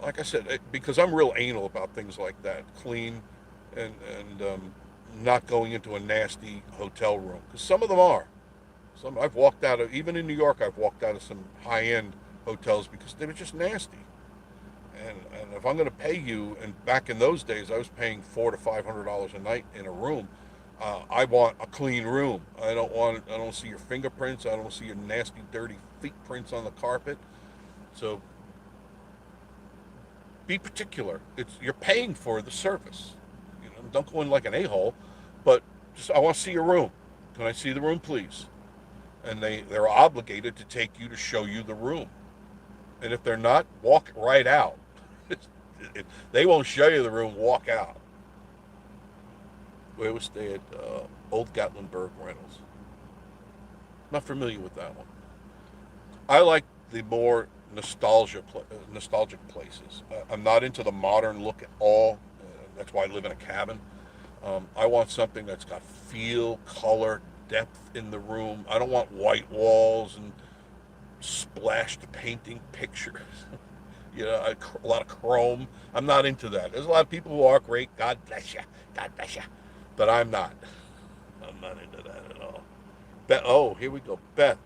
like I said, because I'm real anal about things like that, clean and not going into a nasty hotel room. Because some of them are. I've walked out of, even in New York, I've walked out of some high-end hotels because they were just nasty. And if I'm going to pay you, and back in those days, I was paying $400 to $500 a night in a room. I want a clean room. I don't see your fingerprints. I don't see your nasty, dirty feet prints on the carpet. So be particular. You're paying for the service. Don't go in like an a-hole, but just I want to see your room. Can I see the room, please? And they're obligated to take you to show you the room. And if they're not, walk right out. If they won't show you the room, walk out. We always stay at Old Gatlinburg Rentals. Not familiar with that one. I like the more nostalgic places. I'm not into the modern look at all. That's why I live in a cabin. I want something that's got feel, color, depth in the room. I don't want white walls and splashed painting pictures. A lot of chrome. I'm not into that. There's a lot of people who are great. God bless you. God bless you. But I'm not. I'm not into that at all. Oh, here we go. Beth,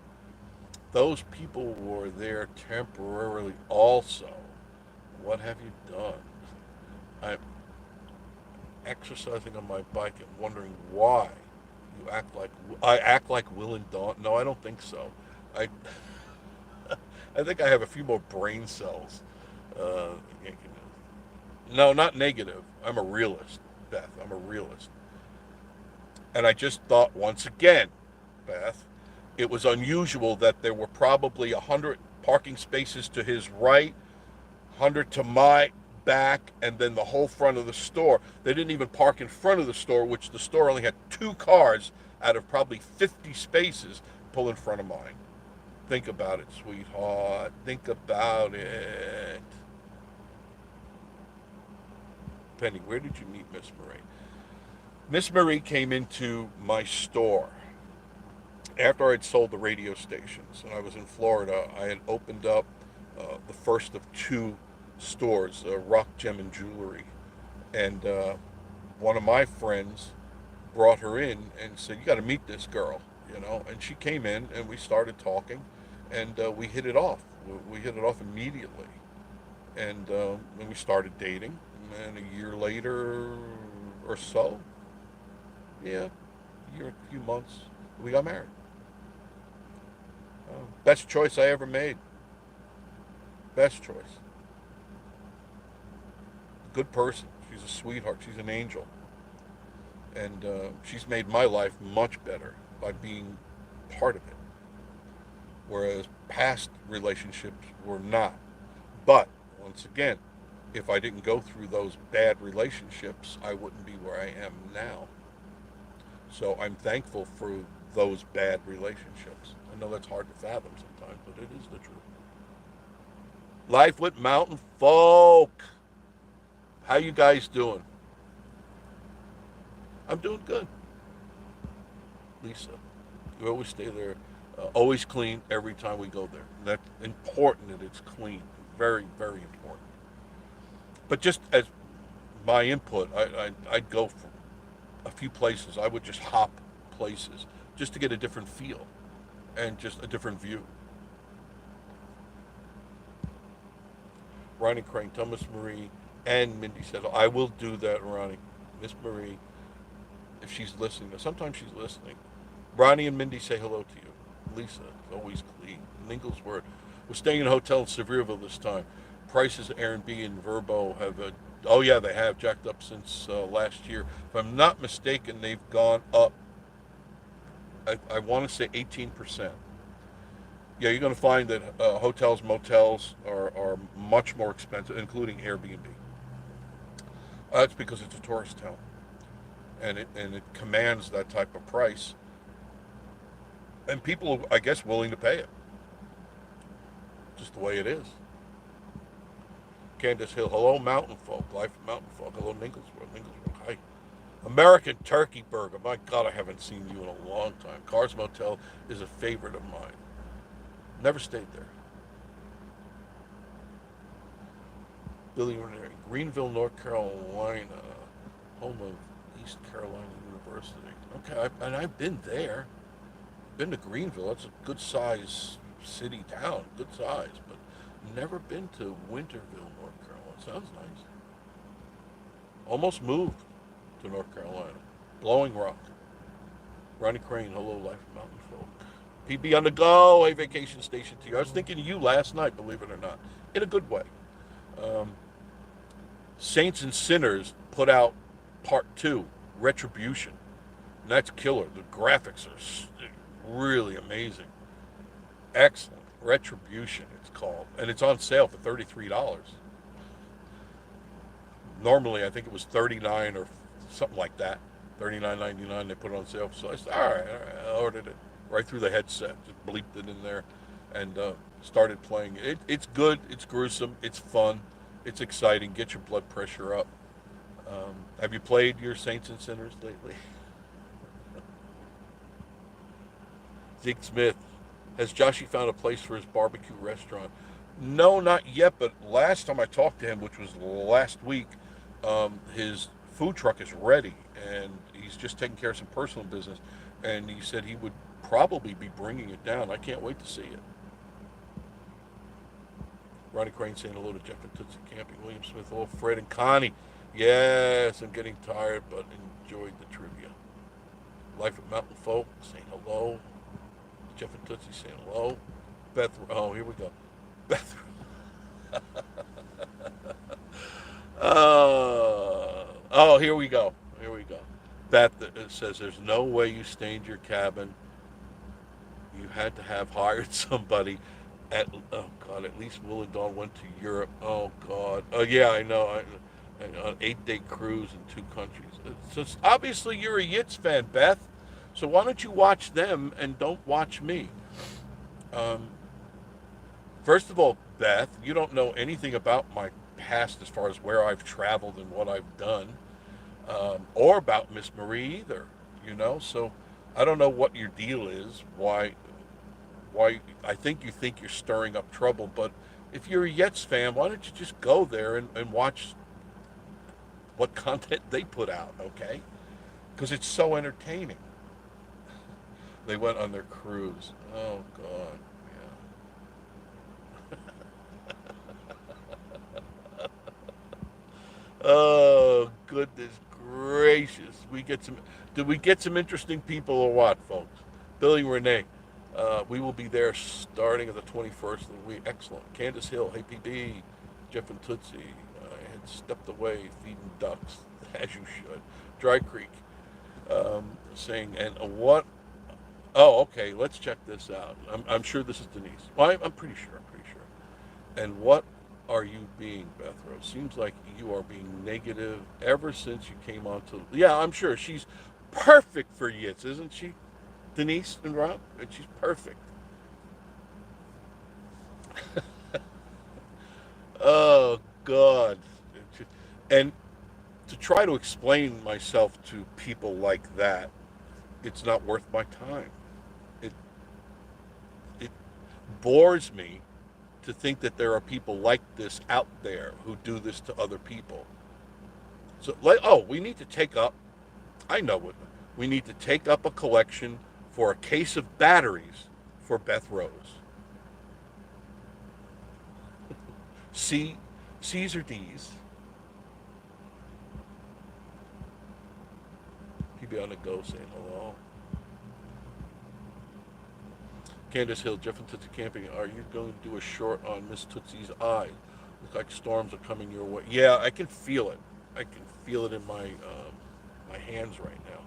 those people were there temporarily also. What have you done? I'm exercising on my bike and wondering why I act like Will and Dawn. No, I don't think so. I think I have a few more brain cells. No, not negative. I'm a realist, Beth. I'm a realist. And I just thought once again, Beth, it was unusual that there were probably 100 parking spaces to his right, 100 to my back, and then the whole front of the store. They didn't even park in front of the store, which the store only had 2 cars out of probably 50 spaces pull in front of mine. Think about it, sweetheart. Think about it. Penny, where did you meet Miss Marie? Miss Marie came into my store after I'd sold the radio stations, and I was in Florida. I had opened up the first of 2 stores, Rock Gem and Jewelry, and one of my friends brought her in and said, "You got to meet this girl," you know. And she came in, and we started talking, and we hit it off. We hit it off immediately, and then we started dating. And a year later or so, yeah, a year, a few months, we got married. Best choice I ever made. Best choice. Good person. She's a sweetheart. She's an angel. And she's made my life much better by being part of it. Whereas past relationships were not. But, once again, if I didn't go through those bad relationships, I wouldn't be where I am now. So I'm thankful for those bad relationships. I know that's hard to fathom sometimes, but it is the truth. Life with mountain folk. How you guys doing? I'm doing good. Lisa, we always stay there, always clean every time we go there. That's important that it's clean. Very, very important. But just as my input, I'd go for a few places. I would just hop places just to get a different feel and just a different view. Ronnie Crane, Thomas Marie, and Mindy said, I will do that, Ronnie. Miss Marie, if she's listening. Sometimes she's listening. Ronnie and Mindy say hello to you. Lisa, always clean. Inglesworth, we're staying in a hotel in Sevierville this time. Prices at Airbnb and Verbo have, oh yeah, they have jacked up since last year. If I'm not mistaken, they've gone up, I want to say 18%. Yeah, you're going to find that hotels, motels are much more expensive, including Airbnb. That's because it's a tourist town, and it commands that type of price, and people, I guess, willing to pay it. Just the way it is. Candace Hill, hello, mountain folk. Life of mountain folk. Hello, Ninglesworth. Hi. American Turkey Burger. My God, I haven't seen you in a long time. Cars Motel is a favorite of mine. Never stayed there. Billy Renner, Greenville, North Carolina, home of East Carolina University. Okay, and I've been there. Been to Greenville. That's a good size city town, good size, but never been to Winterville, North Carolina. Sounds nice. Almost moved to North Carolina. Blowing Rock. Ronnie Crane, hello, Life of Mountain Folk. PB on the go, a vacation station to you. I was thinking of you last night, believe it or not, in a good way. Saints and Sinners put out part 2, Retribution. And that's killer. The graphics are really amazing. Excellent. Retribution, it's called. And it's on sale for $33. Normally, I think it was $39 or something like that. $39.99, they put it on sale. So I said, all right, I ordered it right through the headset. Just bleeped it in there and started playing it. It's good. It's gruesome. It's fun. It's exciting. Get your blood pressure up. Have you played your Saints and Sinners lately? Zeke Smith, has Joshy found a place for his barbecue restaurant? No, not yet, but last time I talked to him, which was last week, his food truck is ready, and he's just taking care of some personal business, and he said he would probably be bringing it down. I can't wait to see it. Ronnie Crane saying hello to Jeff and Tootsie Camping. William Smith, hello, Fred and Connie. Yes, I'm getting tired, but enjoyed the trivia. Life of Mountain Folk saying hello. Jeff and Tootsie saying hello. Beth, oh, here we go. Beth. Oh, here we go. Here we go. Beth says there's no way you stained your cabin. You had to have hired somebody. Oh God, at least Will and Dawn went to Europe. Oh God. Oh yeah, I know. An 8-day cruise in 2 countries. So obviously you're a Yitz fan, Beth. So why don't you watch them and don't watch me? Um, First of all, Beth, you don't know anything about my past as far as where I've traveled and what I've done, or about Miss Marie either. So I don't know what your deal is. Why? I think you're stirring up trouble. But if you're a Jets fan, why don't you just go there and watch what content they put out? Okay, because it's so entertaining. They went on their cruise. Oh God, yeah. Oh goodness gracious. Did we get some interesting people or what, folks? Billy Renee. We will be there starting at the 21st of the week. Excellent. Candace Hill, hey PB, Jeff and Tootsie. I had stepped away feeding ducks, as you should. Dry Creek, saying, and what? Oh, okay, let's check this out. I'm sure this is Denise. Well, I'm pretty sure. I'm pretty sure. And what are you being, Beth Rose? Seems like you are being negative ever since you came on to. Yeah, I'm sure. She's perfect for Yitz, isn't she? Denise and Rob? And she's perfect. Oh God. And to try to explain myself to people like that, it's not worth my time. It it bores me to think that there are people like this out there who do this to other people. So like, oh, we need to take up. I know what we need to take up a collection for a case of batteries for Beth Rose. C, C's or D's. He'd be on the go saying hello. Candace Hill, Jeff and Tootsie Camping. Are you going to do a short on Miss Tootsie's eye? Looks like storms are coming your way. Yeah, I can feel it. I can feel it in my hands right now.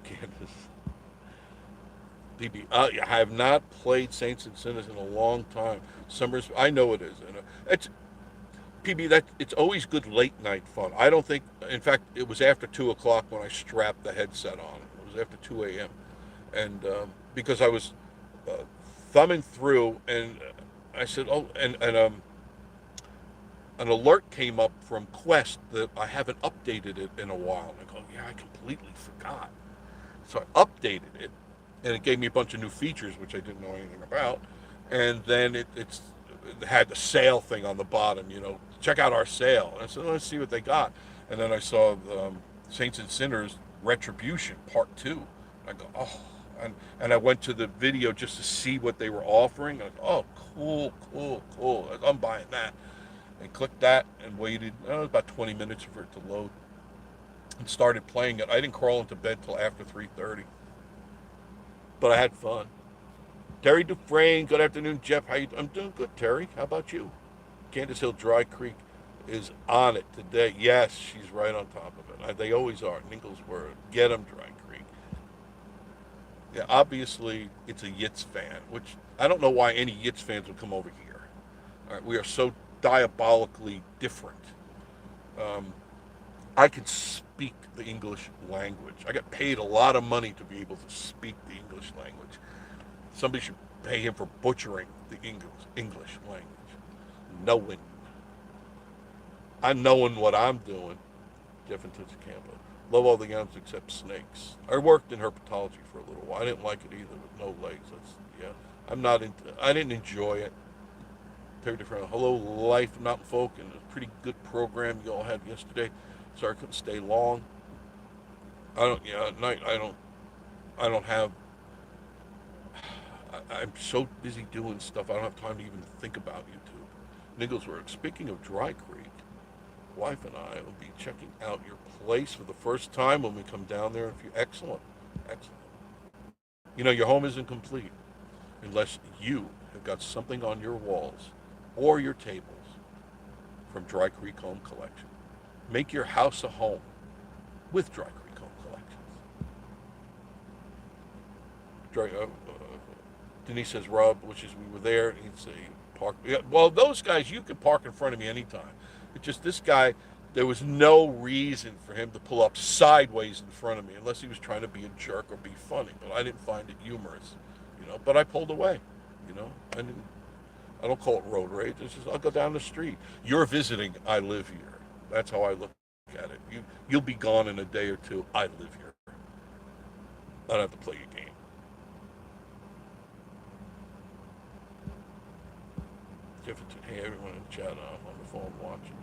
Candace, DB. I have not played Saints and Sinners in a long time. Summers, I know it is. And it's PB. That it's always good late night fun. I don't think. In fact, it was after 2 o'clock when I strapped the headset on. It was after 2 a.m. And because I was uh, thumbing through, and I said, "Oh," and an alert came up from Quest that I haven't updated it in a while. And I go, "Yeah, I completely forgot." So I updated it, and it gave me a bunch of new features which I didn't know anything about. And then it had the sale thing on the bottom. Check out our sale. And I said, let's see what they got. And then I saw Saints and Sinners Retribution Part Two. I go, oh. And I went to the video just to see what they were offering. I go, oh, cool, cool, cool. I'm buying that. And clicked that and waited. It was about 20 minutes for it to load. And started playing it. I didn't crawl into bed till after 3:30, but I had fun. Terry Dufresne, good afternoon, Jeff. I'm doing good, Terry. How about you? Candace Hill, Dry Creek is on it today. Yes, she's right on top of it. They always are. Nichols word. Get them, Dry Creek. Yeah, obviously it's a Yitz fan, which I don't know why any Yitz fans would come over here. All right, we are so diabolically different. Um, I can speak the English language. I get paid a lot of money to be able to speak the English language. Somebody should pay him for butchering the English language. Knowing. I'm knowing what I'm doing. Jeff and Tootsie Campo. Love all the animals except snakes. I worked in herpetology for a little while. I didn't like it either with no legs. Yeah. I'm not into. I didn't enjoy it. Terry different. Hello, Life Mountain Folk, and a pretty good program you all had yesterday. Sorry I couldn't stay long. I don't. Yeah, at night I don't. I don't have. I'm so busy doing stuff. I don't have time to even think about YouTube. Nigglesworth. Speaking of Dry Creek, wife and I will be checking out your place for the first time when we come down there. Excellent, excellent. Your home isn't complete unless you have got something on your walls or your tables from Dry Creek Home Collection. Make your house a home with Dry Creek Home Collections. Denise says, Rob, which is we were there. He'd say, park. Yeah, well, those guys, you could park in front of me anytime. It's just this guy, there was no reason for him to pull up sideways in front of me unless he was trying to be a jerk or be funny. But I didn't find it humorous, But I pulled away, I don't call it road rage. It's just I'll go down the street. You're visiting. I live here. That's how I look at it. You'll be gone in a day or two. I live here. I don't have to play your game. Hey, everyone in the chat, I'm on the phone watching.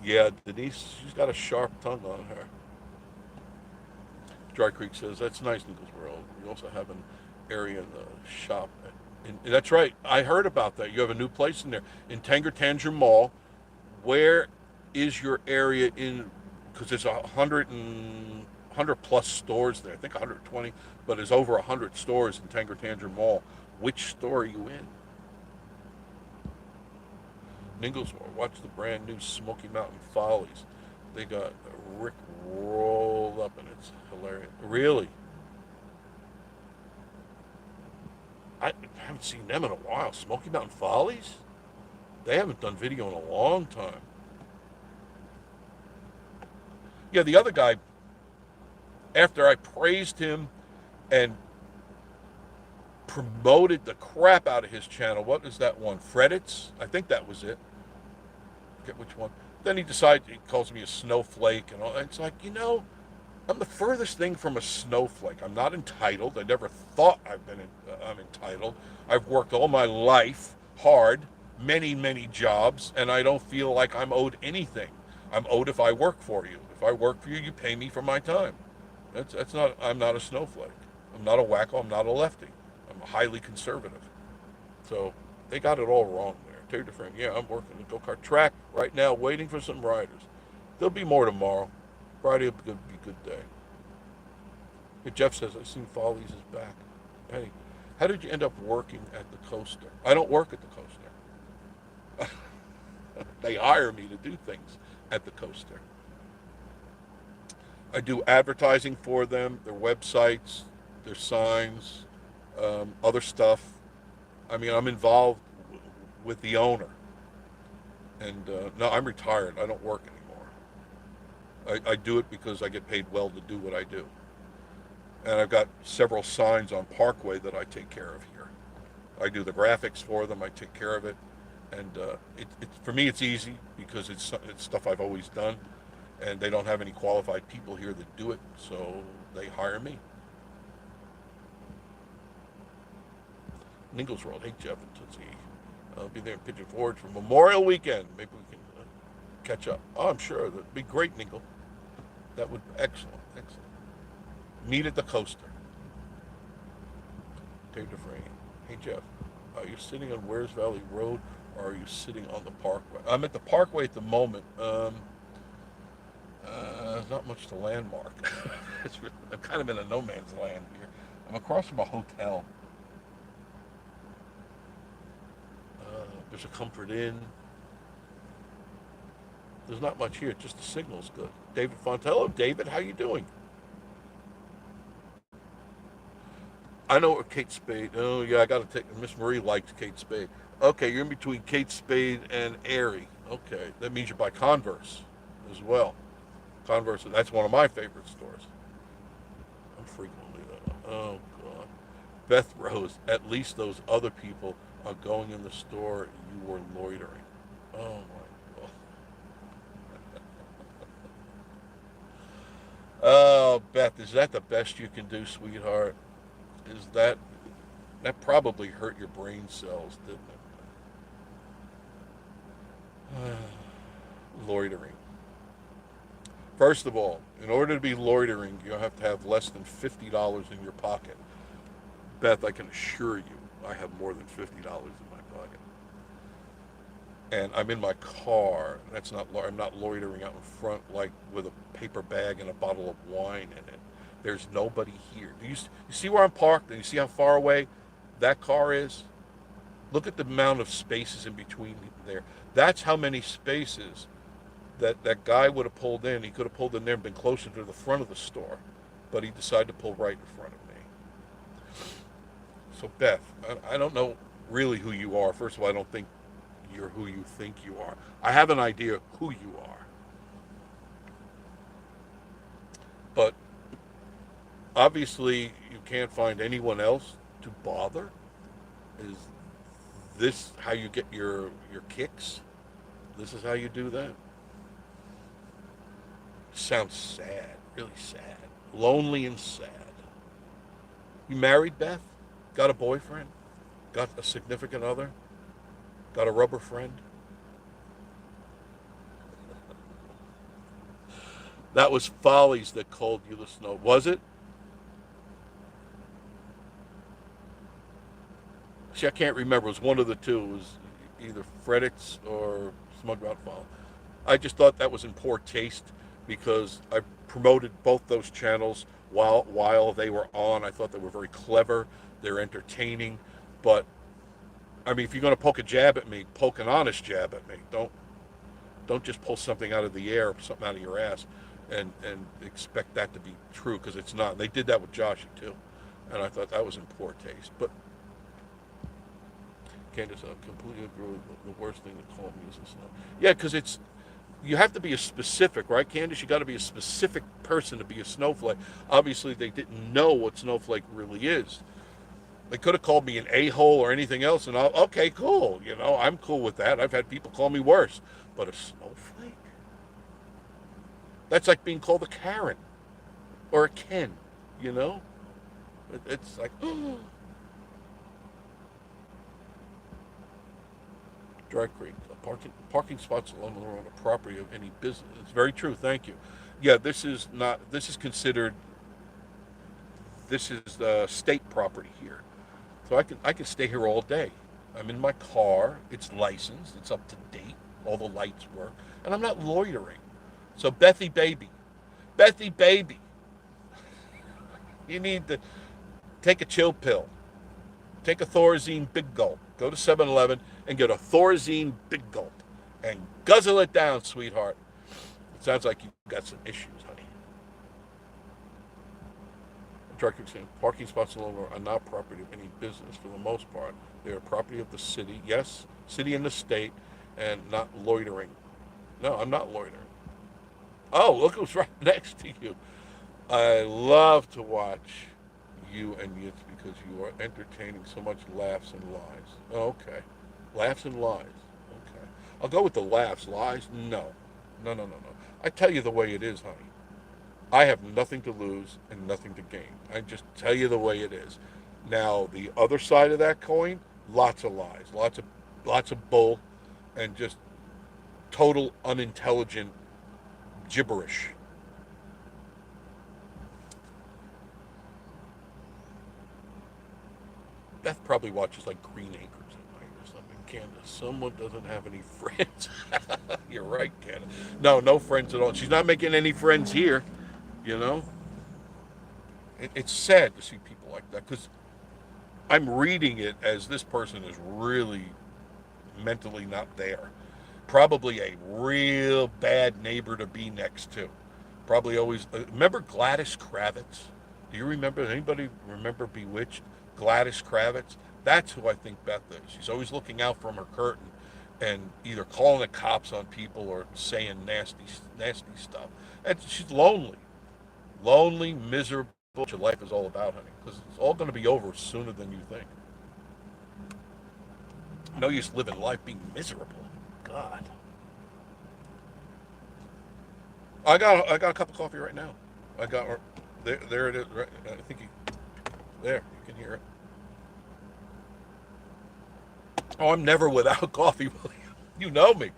Yeah, Denise, she's got a sharp tongue on her. Dry Creek says, that's nice, Nichols World. We also have an area in the shop. That's right. I heard about that. You have a new place in there. In Tanger Mall. Where is your area in, because there's 100 plus stores there. I think 120, but there's over 100 stores in Tanger Mall. Which store are you in? Inglesward, watch the brand new Smoky Mountain Follies. They got Rick rolled up and it's hilarious. Really? I haven't seen them in a while. Smoky Mountain Follies? They haven't done video in a long time. Yeah, the other guy, after I praised him and promoted the crap out of his channel, what is that one? Fredits? I think that was it. Forget which one. Then he calls me a snowflake and all. It's like, I'm the furthest thing from a snowflake. I'm not entitled. I never thought I'm entitled. I've worked all my life hard, many, many jobs, and I don't feel like I'm owed anything. I'm owed if I work for you. If I work for you, you pay me for my time. I'm not a snowflake. I'm not a wacko. I'm not a lefty. I'm highly conservative. So they got it all wrong there. Terry DeFrank, yeah, I'm working the go-kart track right now, waiting for some riders. There'll be more tomorrow. Friday will be a good day. Jeff says, I've seen Follies is back. Penny, how did you end up working at the Coaster? I don't work at the Coaster. They hire me to do things at the Coaster. I do advertising for them, their websites, their signs, other stuff. I mean, I'm involved with the owner. And no, I'm retired. I don't work anymore. I do it because I get paid well to do what I do. And I've got several signs on Parkway that I take care of here. I do the graphics for them. I take care of it. And for me, it's easy because it's stuff I've always done. And they don't have any qualified people here that do it, so they hire me. Ingalls Road. Hey, Jeff and Tootsie. I'll be there in Pigeon Forge for Memorial Weekend. Maybe we can catch up. Oh, I'm sure. That'd be great, Ningle. That would be excellent. Excellent. Meet at the Coaster. Dave DeFrane. Hey, Jeff. Are you sitting on Wares Valley Road or are you sitting on the Parkway? I'm at the Parkway at the moment. Not much to landmark. I'm kind of in a no man's land here. I'm across from a hotel. There's a Comfort Inn. There's not much here. Just the signal's good. David Fontello. David, how you doing? I know where Kate Spade. Oh, yeah, I got to take... Miss Marie likes Kate Spade. Okay, you're in between Kate Spade and Aerie. Okay, that means you're by Converse as well. Converse, that's one of my favorite stores. I'm frequently there. Oh, God. Beth Rose, at least those other people are going in the store. You were loitering. Oh, my God. Oh, Beth, is that the best you can do, sweetheart? Is that probably hurt your brain cells, didn't it? Loitering. First of all, in order to be loitering, you have to have less than $50 in your pocket. Beth, I can assure you, I have more than $50 in my pocket. And I'm in my car. I'm not loitering out in front like with a paper bag and a bottle of wine in it. There's nobody here. Do you see where I'm parked? And you see how far away that car is? Look at the amount of spaces in between there. That's how many spaces that guy would have pulled in. He could have pulled in there and been closer to the front of the store, but he decided to pull right in front of me. So Beth, I don't know really who you are. First of all, I don't think you're who you think you are. I have an idea who you are, but obviously you can't find anyone else to bother. Is this how you get your kicks? This is how you do that? Sounds sad, really sad, lonely and sad. You married, Beth? Got a boyfriend? Got a significant other? Got a rubber friend? That was Follies that called you the snow. Was it? See, I can't remember. It was one of the two. It was either Freddix or Smug Route Follow. I just thought that was in poor taste because I promoted both those channels while they were on. I thought they were very clever. They're entertaining. But I mean, if you're going to poke a jab at me, poke an honest jab at me. Don't just pull something out of the air, something out of your ass, and expect that to be true because it's not. They did that with Joshy too, and I thought that was in poor taste. But Candace, I completely agree with the worst thing to call me is a snow. Yeah, because it's you have to be a specific, right, Candace? You got to be a specific person to be a snowflake. Obviously, they didn't know what snowflake really is. They could have called me an a-hole or anything else, and okay, cool. You know, I'm cool with that. I've had people call me worse, but a snowflake? That's like being called a Karen or a Ken. You know, it's like Dry Creek, parking spots along the property of any business. It's very true. Thank you. Yeah, this is not. This is considered. This is state property here, so I can stay here all day. I'm in my car. It's licensed. It's up to date. All the lights work, and I'm not loitering. So Bethy baby, you need to take a chill pill. Take a Thorazine big gulp. Go to 7-Eleven and get a Thorazine big gulp and guzzle it down, sweetheart. It sounds like you've got some issues, honey. Trucker saying parking spots alone are not property of any business for the most part. They are property of the city. Yes, city and the state, and not loitering. No, I'm not loitering. Oh, look who's right next to you. I love to watch you and Yitz because you are entertaining so much laughs and lies. Oh, okay. Laughs and lies. Okay. I'll go with the laughs. Lies? No. No, no, no, no. I tell you the way it is, honey. I have nothing to lose and nothing to gain. I just tell you the way it is. Now, the other side of that coin, lots of lies, lots of bull, and just total unintelligent gibberish. Beth probably watches like Green Acres at night or something. Candace, someone doesn't have any friends. You're right, Candace. No, no friends at all. She's not making any friends here. You know, it's sad to see people like that because I'm reading it as this person is really mentally not there. Probably a real bad neighbor to be next to. Probably always. Remember Gladys Kravitz? Do you remember? Anybody remember Bewitched? Gladys Kravitz? That's who I think Beth is. She's always looking out from her curtain and either calling the cops on people or saying nasty stuff. And she's lonely. Lonely, miserable. What your life is all about, honey. Because it's all going to be over sooner than you think. No use living life being miserable. God. I got a cup of coffee right now. I got there it is. Right, I think there you can hear it. Oh, I'm never without coffee, William. You know me.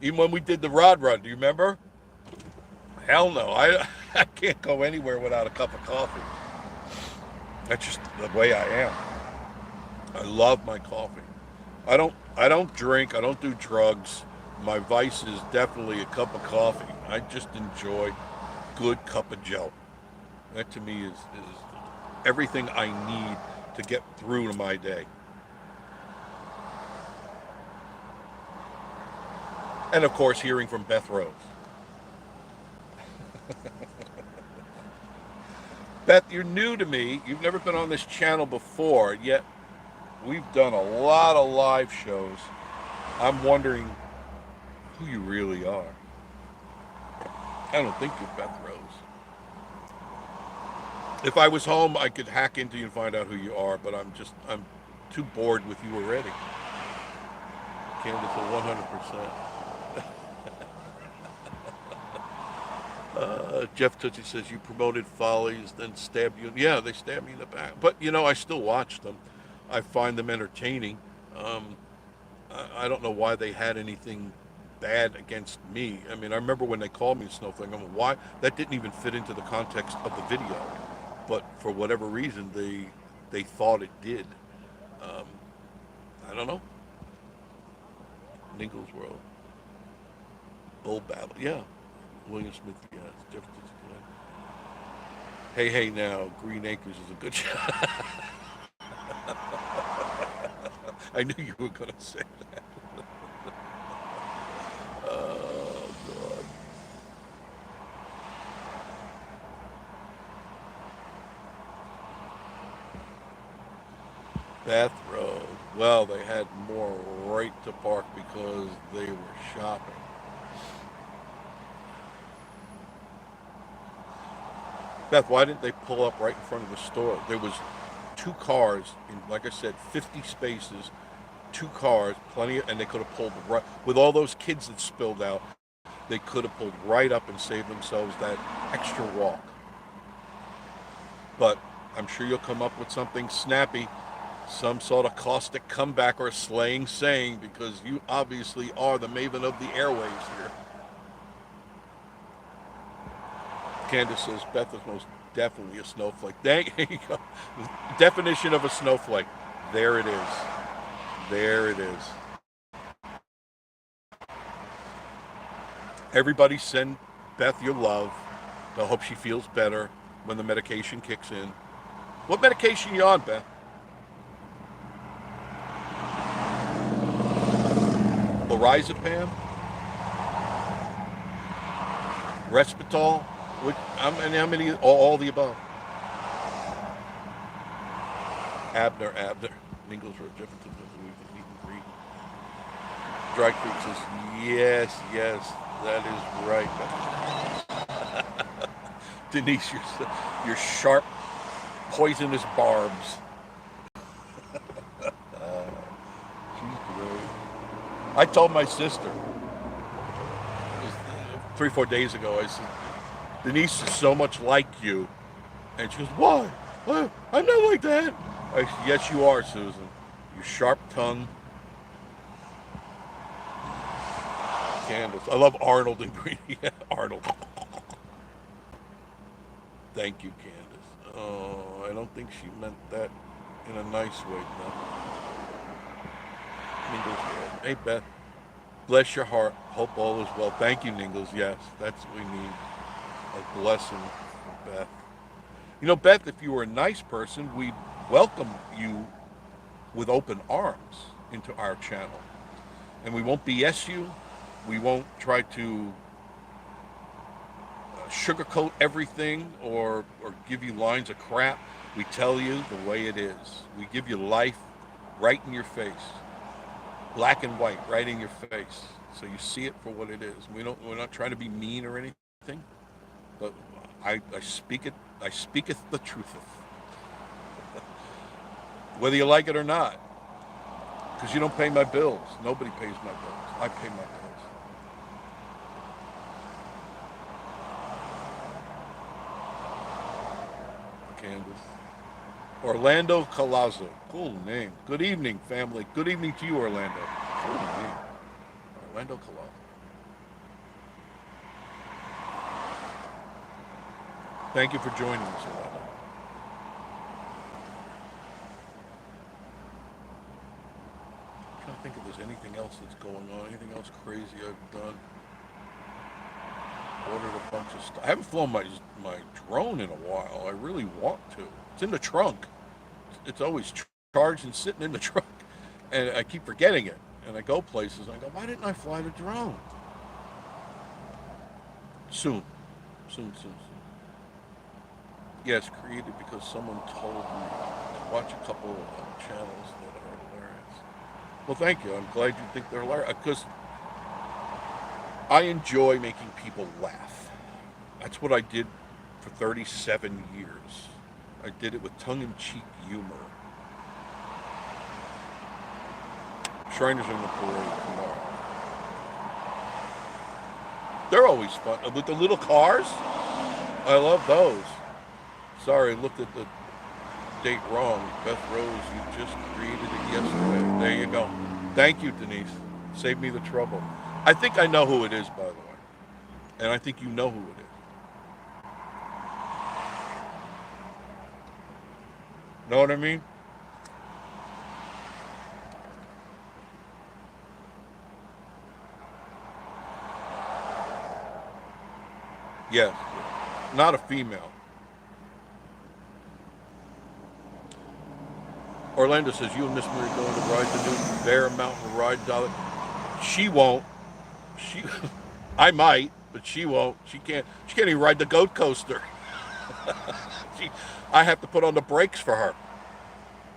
Even when we did the rod run, do you remember? Hell no. I can't go anywhere without a cup of coffee. That's just the way I am. I love my coffee. I don't drink. I don't do drugs. My vice is definitely a cup of coffee. I just enjoy good cup of joe. That to me is everything I need to get through to my day. And of course, hearing from Beth Rose. Beth, you're new to me. You've never been on this channel before, yet we've done a lot of live shows. I'm wondering who you really are. I don't think you're Beth Rose. If I was home, I could hack into you and find out who you are, but I'm too bored with you already. Candace, at 100%. Jeff Tootsie says you promoted Follies, then stabbed you. Yeah, they stabbed me in the back. But, I still watch them. I find them entertaining. Um, I don't know why they had anything bad against me. I mean, I remember when they called me a snowflake. I'm like, why? That didn't even fit into the context of the video. But for whatever reason, they thought it did. Um, I don't know. Nichols World. Bull Battle. Yeah. William Smith, yes. Jeff Tootsie. Hey, hey, now, Green Acres is a good show. I knew you were going to say that. Oh, God. Bath Road. Well, they had more right to park because they were shopping. Beth, why didn't they pull up right in front of the store? There was two cars in, like I said, 50 spaces, two cars, plenty of, and they could have pulled right, with all those kids that spilled out, they could have pulled right up and saved themselves that extra walk. But I'm sure you'll come up with something snappy, some sort of caustic comeback or slaying saying, because you obviously are the maven of the airwaves here. Candace says Beth is most definitely a snowflake. There you go. The definition of a snowflake. There it is. There it is. Everybody send Beth your love. I hope she feels better when the medication kicks in. What medication you on, Beth? Lorazepam? Respitol? And how many? All the above. Abner. Mingles for Jefferson. Meet and greet. Dry Creek says, yes, that is right. Denise, your sharp, poisonous barbs. She's great. I told my sister, 3-4 days ago, I said, Denise is so much like you. And she goes, why? I'm not like that. I said, yes, you are, Susan. You sharp tongue. Candace. I love Arnold and Green. Yeah, Arnold. Thank you, Candace. Oh, I don't think she meant that in a nice way. No. Ningles, hey, Beth. Bless your heart. Hope all is well. Thank you, Ningles. Yes, that's what we need. A blessing from Beth. Beth, if you were a nice person, we'd welcome you with open arms into our channel. And we won't BS you. We won't try to sugarcoat everything or give you lines of crap. We tell you the way it is. We give you life right in your face. Black and white, right in your face. So you see it for what it is. We're not trying to be mean or anything. But I speak it. I speaketh the truth, whether you like it or not. Because you don't pay my bills. Nobody pays my bills. I pay my bills. Candace. Orlando Colazzo. Cool name. Good evening, family. Good evening to you, Orlando. Cool name. Orlando Colazzo. Thank you for joining us, Orlando. I'm trying to think if there's anything else that's going on, anything else crazy I've done. Ordered a bunch of stuff. I haven't flown my drone in a while. I really want to. It's in the trunk. It's always charged and sitting in the trunk. And I keep forgetting it. And I go places and I go, why didn't I fly the drone? Soon. Yes, created because someone told me to watch a couple of channels that are hilarious. Well, thank you. I'm glad you think they're hilarious because I enjoy making people laugh. That's what I did for 37 years. I did it with tongue-in-cheek humor. Shriners in the parade tomorrow. They're always fun. With the little cars, I love those. Sorry, I looked at the date wrong. Beth Rose, you just created it yesterday. There you go. Thank you, Denise. Save me the trouble. I think I know who it is, by the way. And I think you know who it is. Know what I mean? Yes. Not a female. Orlando says, you and Miss Marie going to ride the new Bear Mountain Ride Dolly. She won't. She, I might, but she won't. She can't. She can't even ride the goat coaster. she, I have to put on the brakes for her.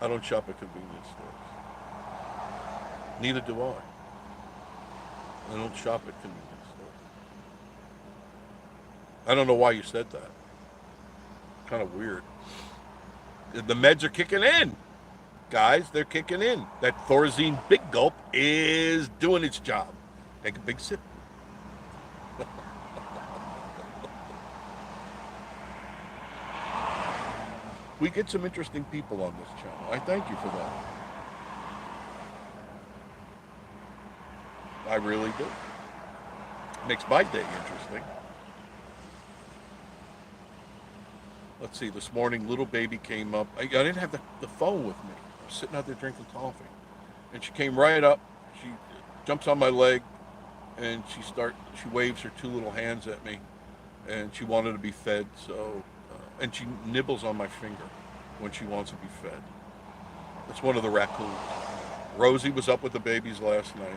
I don't shop at convenience stores. Neither do I. I don't shop at convenience stores. I don't know why you said that. Kind of weird. The meds are kicking in, guys. They're kicking in. That Thorazine Big Gulp is doing its job. Take a big sip. We get some interesting people on this channel. I thank you for that. I really do. Makes my day interesting. Let's see, this morning, little baby came up. I didn't have the phone with me. I was sitting out there drinking coffee. And she came right up. She jumps on my leg and she waves her two little hands at me. And she wanted to be fed, so, and she nibbles on my finger when she wants to be fed. That's one of the raccoons. Rosie was up with the babies last night.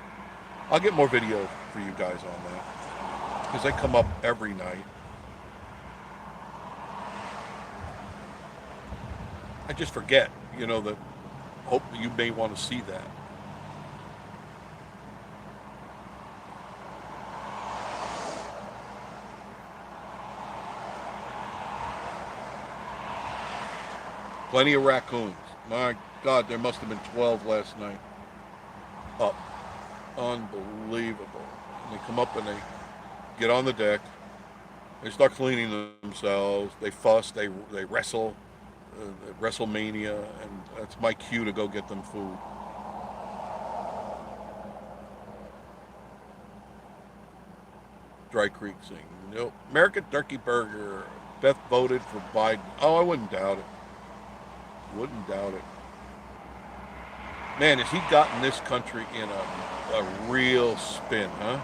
I'll get more video for you guys on that because they come up every night. I just forget, that hope you may want to see that. Plenty of raccoons. My God, there must have been 12 last night. Up. Unbelievable. And they come up and they get on the deck. They start cleaning themselves. They fuss. They wrestle. WrestleMania, and that's my cue to go get them food. Dry Creek sing. Nope. American Turkey Burger. Beth voted for Biden. Oh, I wouldn't doubt it. Wouldn't doubt it. Man, has he gotten this country in a real spin, huh?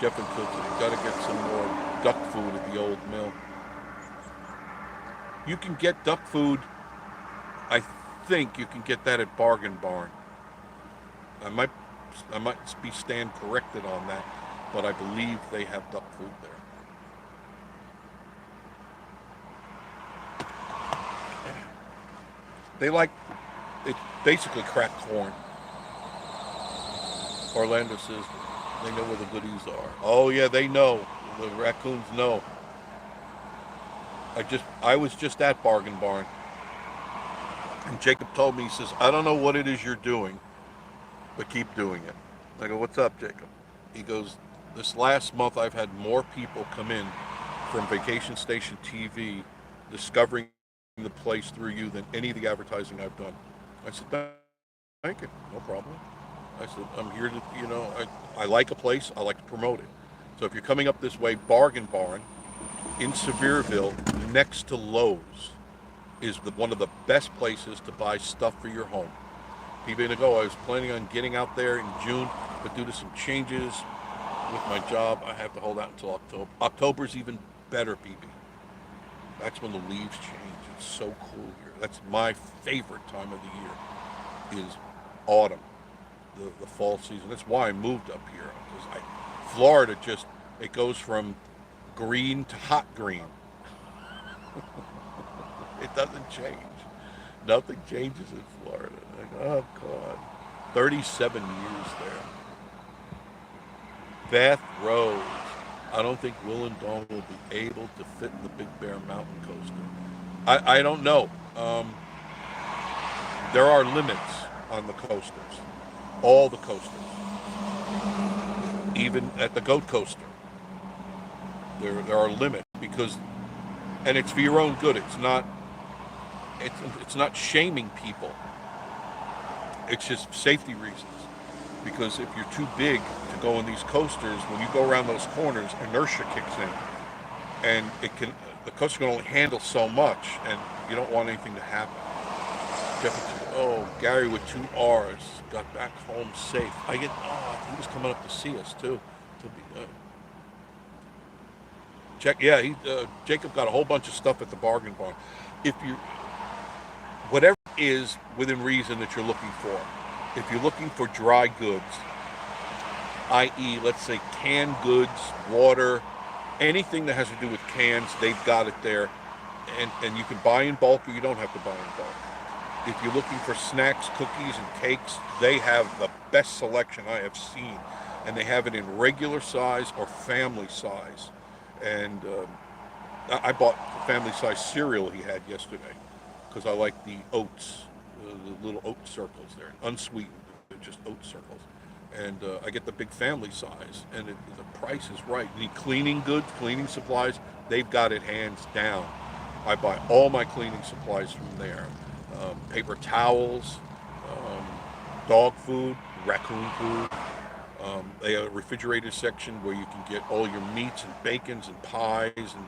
Jeff and Tootsie, got to get some more duck food at the old mill. You can get duck food. I think you can get that at Bargain Barn. I might, I might be stand corrected on that, but I believe they have duck food there. They like it's basically cracked corn. Orlando says they know where the goodies are. Oh yeah, they know. The raccoons know. I was just at Bargain Barn, and Jacob told me, he says, I don't know what it is you're doing, but keep doing it. I go, what's up, Jacob? He goes, this last month I've had more people come in from Vacation Station TV discovering the place through you than any of the advertising I've done. I said, thank you, no problem. I said, I'm here to, I like a place, I like to promote it. So if you're coming up this way, Bargain Barn in Sevierville, next to Lowe's, is one of the best places to buy stuff for your home. People are going to go, I was planning on getting out there in June, but due to some changes with my job, I have to hold out until October. October's even better, PB. That's when the leaves change. It's so cool here. That's my favorite time of the year, is autumn, the fall season. That's why I moved up here. Florida it goes from green to hot green. It doesn't change. Nothing changes in Florida. Like, oh God, 37 years there. Bath Rose. I don't think Will and Dawn will be able to fit the Big Bear Mountain Coaster. I don't know. There are limits on the coasters. All the coasters. Even at the Goat Coaster. There are limits because, and it's for your own good. It's not shaming people. It's just safety reasons. Because if you're too big to go in these coasters, when you go around those corners, inertia kicks in, and the coaster can only handle so much, and you don't want anything to happen. Gary with 2 R's got back home safe. He was coming up to see us too. Jacob got a whole bunch of stuff at the bargain barn. If you, whatever it is within reason that you're looking for, if you're looking for dry goods, i.e., let's say canned goods, water, anything that has to do with cans, they've got it there. And you can buy in bulk or you don't have to buy in bulk. If you're looking for snacks, cookies, and cakes, they have the best selection I have seen. And they have it in regular size or family size. And I bought the family size cereal he had yesterday because I like the oats, the little oat circles there, unsweetened, they're just oat circles. And I get the big family size, and the price is right. You need cleaning goods, cleaning supplies, they've got it hands down. I buy all my cleaning supplies from there. Paper towels, dog food, raccoon food. They have a refrigerator section where you can get all your meats and bacons and pies and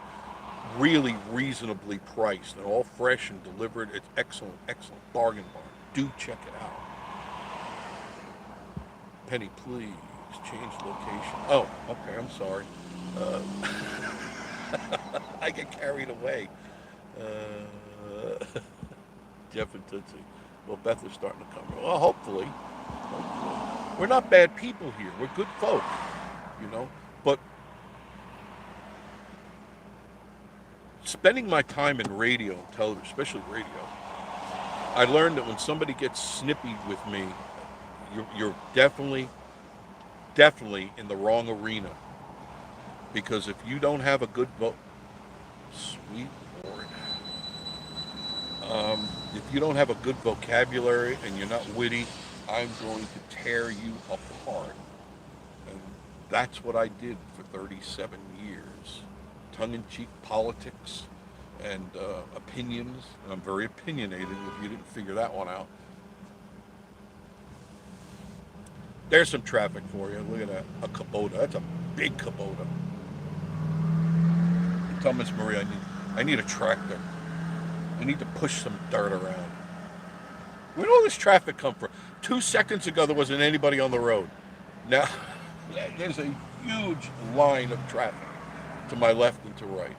really reasonably priced. They're all fresh and delivered. It's excellent, excellent bargain barn. Do check it out. Penny, please change location. Oh, okay, I'm sorry. I get carried away. Jeff and Tootsie. Well, Beth is starting to come. Well, hopefully. We're not bad people here. We're good folk, But spending my time in radio and television, especially radio, I learned that when somebody gets snippy with me, you're definitely in the wrong arena. Because if you don't have a good sweet Lord. If you don't have a good vocabulary and you're not witty, I'm going to tear you apart. And that's what I did for 37 years. Tongue-in-cheek politics and opinions. And I'm very opinionated if you didn't figure that one out. There's some traffic for you. Look at that. A Kubota. That's a big Kubota. Tell Miss Marie I need a tractor. I need to push some dirt around. Where did all this traffic come from? 2 seconds ago, there wasn't anybody on the road. Now, there's a huge line of traffic to my left and to right.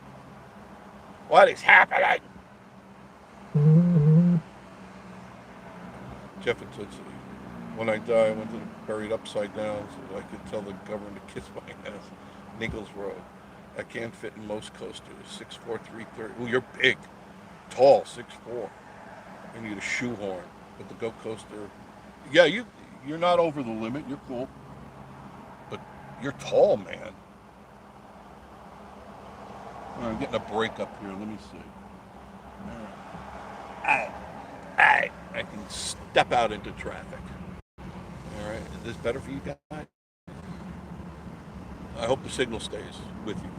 What is happening? Jeff and Tootsie. When I die, I want to be buried upside down so that I could tell the government to kiss my ass. Nichols Road. I can't fit in most coasters. 6'4", 330. Ooh, you're big. Tall, 6'4". I need a shoehorn. But the Goat Coaster, yeah, you're not over the limit. You're cool. But you're tall, man. I'm getting a break up here. Let me see. All right. I can step out into traffic. All right. Is this better for you guys? I hope the signal stays with you.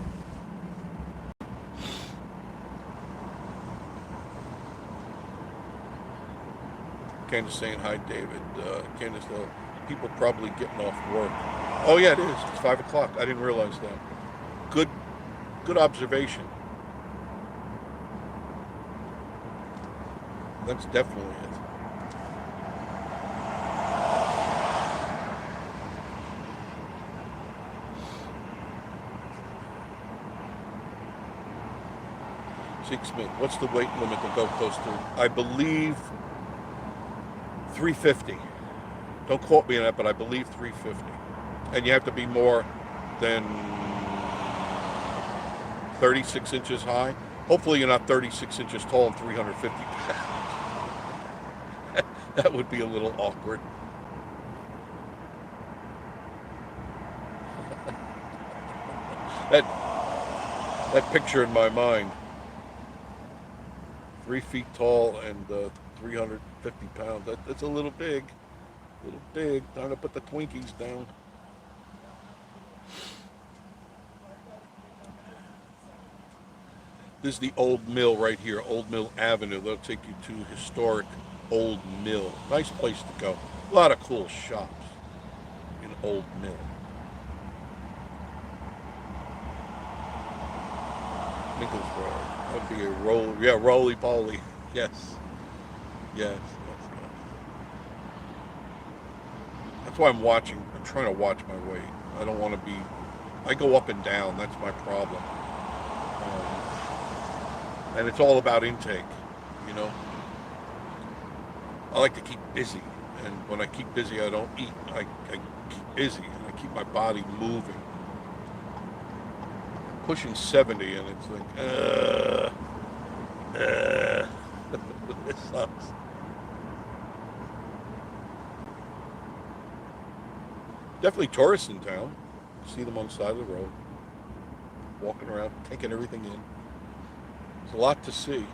Candace saying hi, David. Candace, people probably getting off work. Oh yeah, it is. It's 5 o'clock. I didn't realize that. Good observation. That's definitely it. Zeke Smith, what's the weight limit to Goat Coaster? I believe 350. Don't quote me on that, but I believe 350. And you have to be more than 36 inches high. Hopefully you're not 36 inches tall and 350 pounds. That would be a little awkward. That that picture in my mind, 3 feet tall and 350 pounds. That's a little big. A little big. Time to put the Twinkies down. This is the Old Mill right here, Old Mill Avenue. They'll take you to historic Old Mill. Nice place to go. A lot of cool shops in Old Mill. Nichols Road. That would be a roll. Yeah, roly poly. Yes. Yes. Yes. Yes. That's why I'm watching. I'm trying to watch my weight. I don't want to be. I go up and down. That's my problem. And it's all about intake. You know. I like to keep busy, and when I keep busy, I don't eat. I keep busy, and I keep my body moving. Pushing 70, and it's like, this sucks. Definitely tourists in town. See them on the side of the road, walking around, taking everything in. There's a lot to see.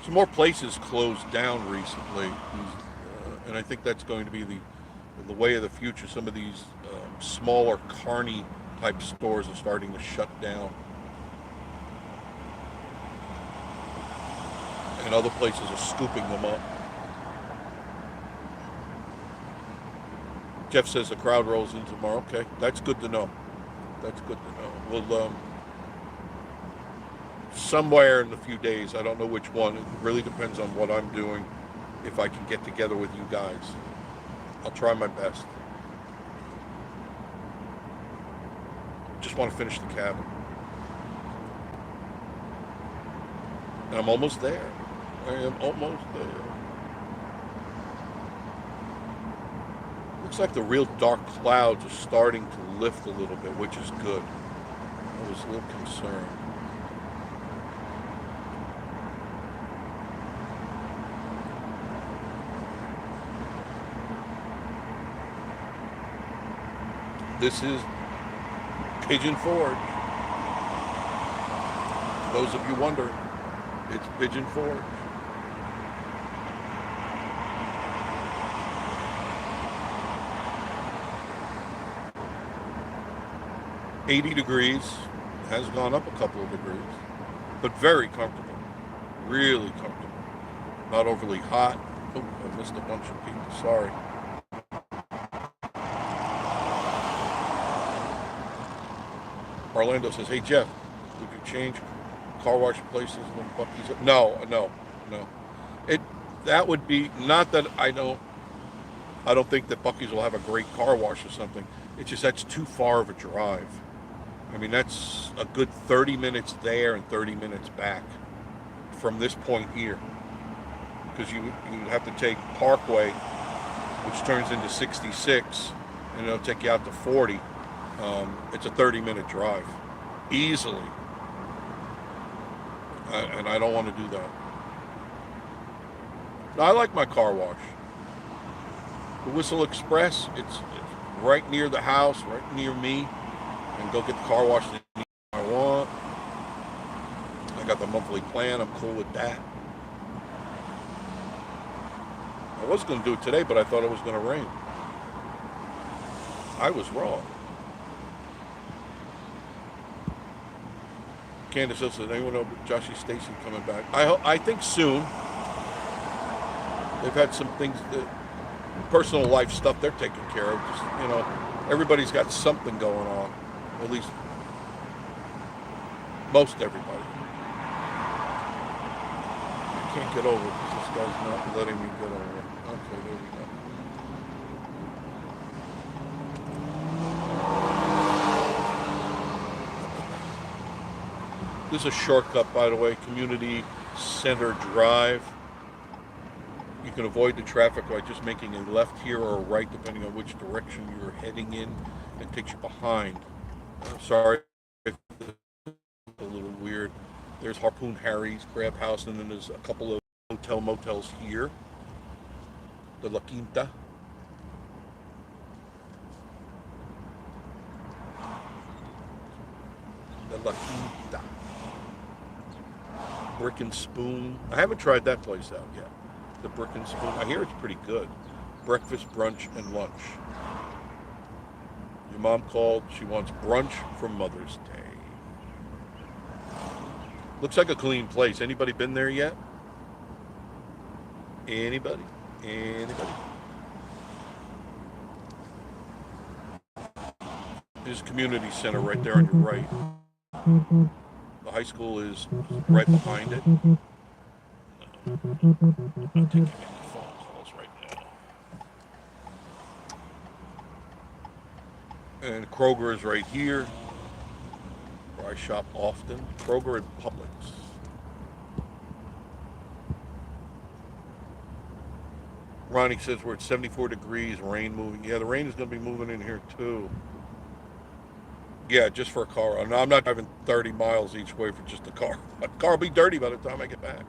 Some more places closed down recently, and I think that's going to be the way of the future. Some of these smaller carny type stores are starting to shut down, and other places are scooping them up. Jeff says the crowd rolls in tomorrow. Okay, that's good to know. That's good to know. Well, somewhere in a few days, I don't know which one. It really depends on what I'm doing. If I can get together with you guys, I'll try my best. Just want to finish the cabin. And I'm almost there. I am almost there. Looks like the real dark clouds are starting to lift a little bit, which is good. I was a little concerned. This is Pigeon Forge. Those of you wondering, it's Pigeon Forge. $80 degrees, has gone up a couple of degrees, but very comfortable, really comfortable. Not overly hot. Oh, I missed a bunch of people, sorry. Orlando says, hey Jeff, would you change car wash places when Buc-ee's up? No. That would be, not that I don't think that Buc-ee's will have a great car wash or something. It's just that's too far of a drive. I mean, that's a good 30 minutes there and 30 minutes back from this point here. Because you have to take Parkway, which turns into 66, and it'll take you out to 40. It's a 30-minute drive, easily. And I don't want to do that. I like my car wash. The Whistle Express, it's right near the house, right near me. And go get the car wash that I want. I got the monthly plan. I'm cool with that. I was going to do it today, but I thought it was going to rain. I was wrong. Candace says, does anyone know Joshy Stacy coming back? I think soon. They've had some things, personal life stuff they're taking care of. Just, everybody's got something going on. At least most everybody. I can't get over it because this guy's not letting me get over it. Okay, there we go. This is a shortcut, by the way, Community Center Drive. You can avoid the traffic by just making a left here or a right, depending on which direction you're heading in. It takes you behind. Sorry if the a little weird. There's Harpoon Harry's Crab House, and then there's a couple of hotel motels here. The La Quinta, the La Quinta, Brick and Spoon. I haven't tried that place out yet. The Brick and Spoon. I hear it's pretty good. Breakfast, brunch, and lunch. Your mom called. She wants brunch for Mother's Day. Looks like a clean place. Anybody been there yet? Anybody? Anybody? There's a community center right there on your right. The high school is right behind it. I'm not taking any phone calls right now. And Kroger is right here, where I shop often. Kroger and Publix. Ronnie says we're at 74 degrees, rain moving. Yeah, the rain is going to be moving in here too. Yeah, just for a car. No, I'm not driving 30 miles each way for just a car. My car will be dirty by the time I get back.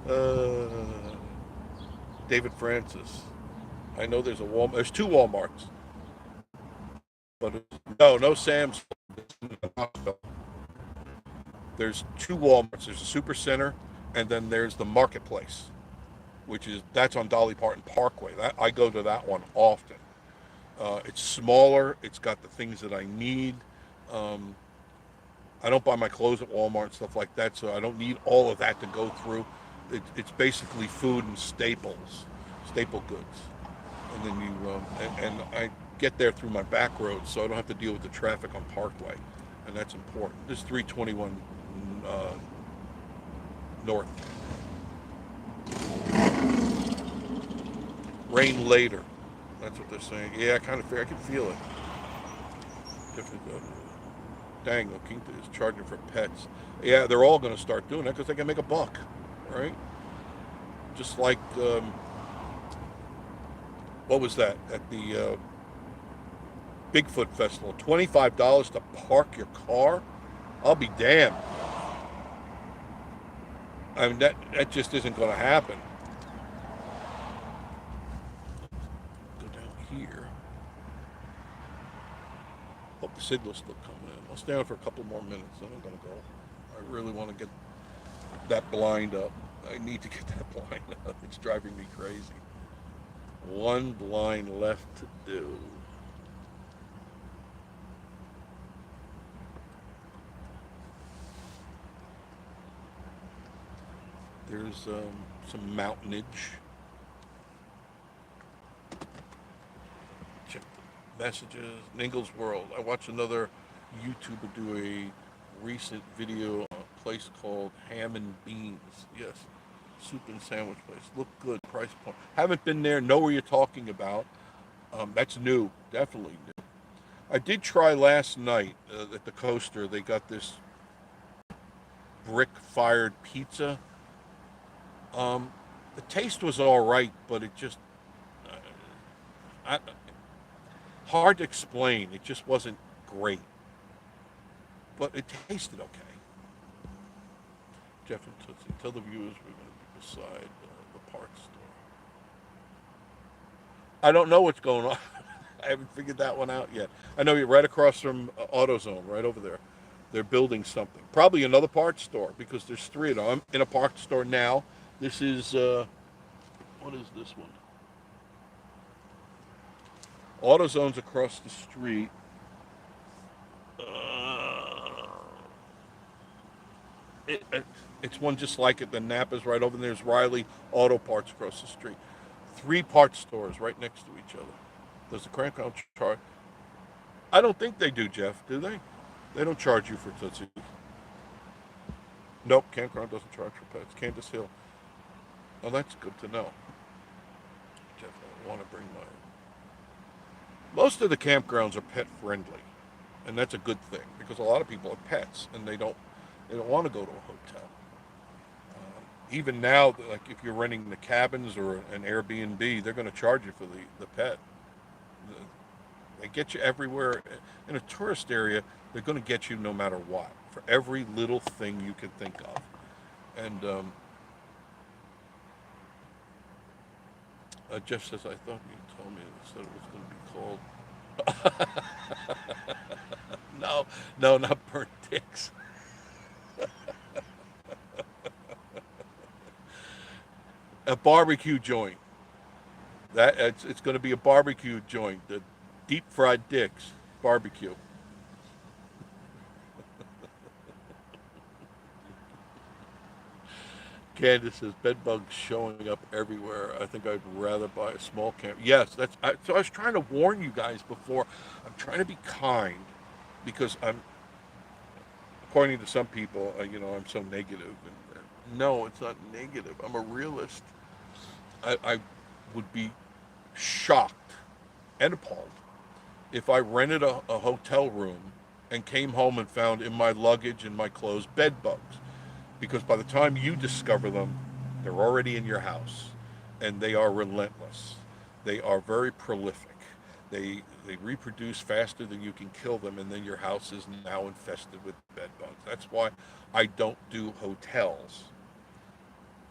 uh, David Francis. I know there's a Walmart. There's two Walmarts. But no Sam's. There's two Walmarts. There's a super center, and then there's the marketplace, that's on Dolly Parton Parkway. I go to that one often. It's smaller. It's got the things that I need. Um, I don't buy my clothes at Walmart and stuff like that, so I don't need all of that to go through. It's basically food and staple goods, and then and I get there through my back roads, so I don't have to deal with the traffic on Parkway, and that's important. This is 321 North. Rain later. That's what they're saying. Yeah, I kind of I can feel it. Dang, La Quinta is charging for pets. Yeah, they're all going to start doing that because they can make a buck, right? Just like, what was that at the Bigfoot Festival? $25 to park your car? I'll be damned. I mean, that just isn't going to happen. Go down here. Hope the signal's still coming in. I'll stay on for a couple more minutes, then I'm going to go. I really want to get that blind up. I need to get that blind up. It's driving me crazy. One blind left to do. There's some mountainage. Check the messages. Ningles World. I watched another YouTuber do a recent video on a place called Ham and Beans. Yes, soup and sandwich place. Look good. Price point. Haven't been there. Know where you're talking about. That's new. Definitely new. I did try last night at the Coaster. They got this brick-fired pizza. The taste was all right, but it just uh, I, hard to explain. It just wasn't great, but it tasted okay. Jeff and Tootsie, tell the viewers we're going to be beside the parts store. I don't know what's going on. I haven't figured that one out yet. I know you're right across from AutoZone, right over there. They're building something. Probably another parts store because there's three of them. I'm in a parts store now. This is, what is this one? AutoZone's across the street. It's one just like it. The Napa's right over there. There's Riley Auto Parts across the street. Three parts stores right next to each other. Does the Crankdown charge? I don't think they do, Jeff. Do they? They don't charge you for Tootsie. Nope, Campground doesn't charge for pets. Candace Hill. Oh, that's good to know. Jeff, I want to bring my... Most of the campgrounds are pet friendly, and that's a good thing because a lot of people have pets and they don't want to go to a hotel. Even now, like if you're renting the cabins or an Airbnb, they're going to charge you for the pet. They get you everywhere. In a tourist area, they're going to get you no matter what for every little thing you can think of. And Jeff says, I thought you told me that it was going to be called. No, no, not burnt dicks. A barbecue joint. That it's going to be a barbecue joint. The deep fried dicks barbecue. Candace says bed bugs showing up everywhere. I think I'd rather buy a small camper. Yes, so I was trying to warn you guys before. I'm trying to be kind because I'm, according to some people, I'm so negative. And no, it's not negative. I'm a realist. I would be shocked and appalled if I rented a hotel room and came home and found in my luggage and my clothes bed bugs. Because by the time you discover them, they're already in your house, and they are relentless. They are very prolific. They reproduce faster than you can kill them, and then your house is now infested with bed bugs. That's why I don't do hotels.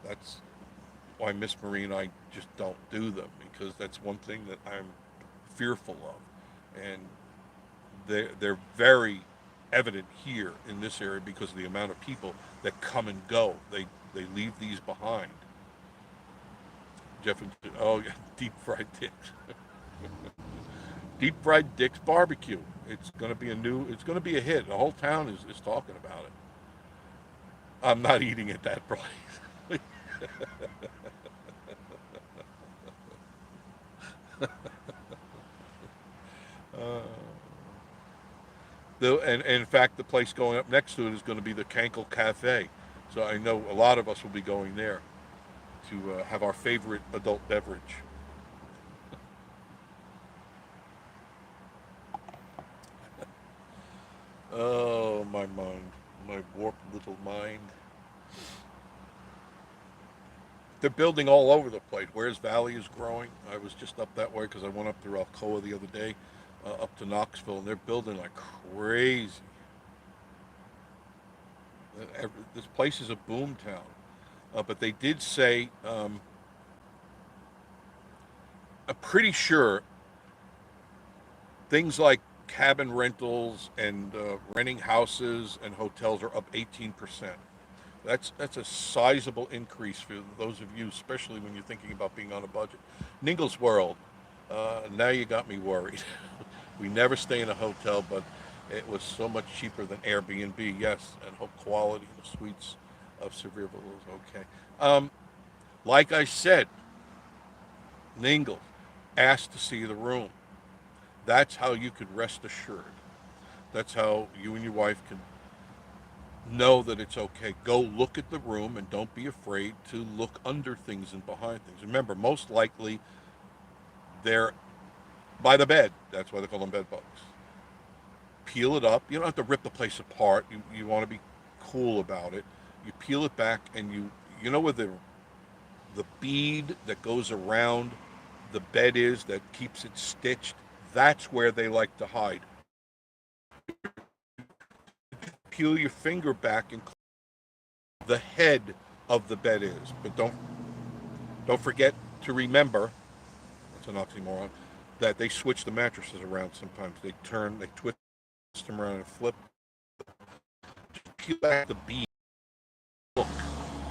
That's why Miss Marie and I just don't do them, because that's one thing that I'm fearful of, and they're very evident here in this area because of the amount of people that come and go. They leave these behind. Jeff, oh yeah, deep fried dicks. Deep fried dicks barbecue. It's going to be it's going to be a hit. The whole town is talking about it. I'm not eating at that place. uh, and in fact, the place going up next to it is going to be the Kankel Cafe. So I know a lot of us will be going there to have our favorite adult beverage. Oh, my mind, my warped little mind. They're building all over the place. Wares Valley is growing. I was just up that way because I went up through Alcoa the other day, up to Knoxville, and they're building like crazy. This place is a boom town. But they did say, I'm pretty sure things like cabin rentals and renting houses and hotels are up 18%. That's a sizable increase for those of you, especially when you're thinking about being on a budget. Ningles World, now you got me worried. We never stay in a hotel, but it was so much cheaper than Airbnb, yes, and quality, the suites of Sevierville is okay. Like I said, Ningles asked to see the room. That's how you could rest assured. That's how you and your wife can know that it's okay. Go look at the room and don't be afraid to look under things and behind things. Remember, most likely they're by the bed. That's why they call them bed bugs. Peel it up. You don't have to rip the place apart. You want to be cool about it. You peel it back and you know where the bead that goes around the bed is that keeps it stitched. That's where they like to hide. Peel your finger back and the head of the bed is, but don't forget to remember. That's an oxymoron. That they switch the mattresses around sometimes. They twist them around and flip. Peel back the bead. Look,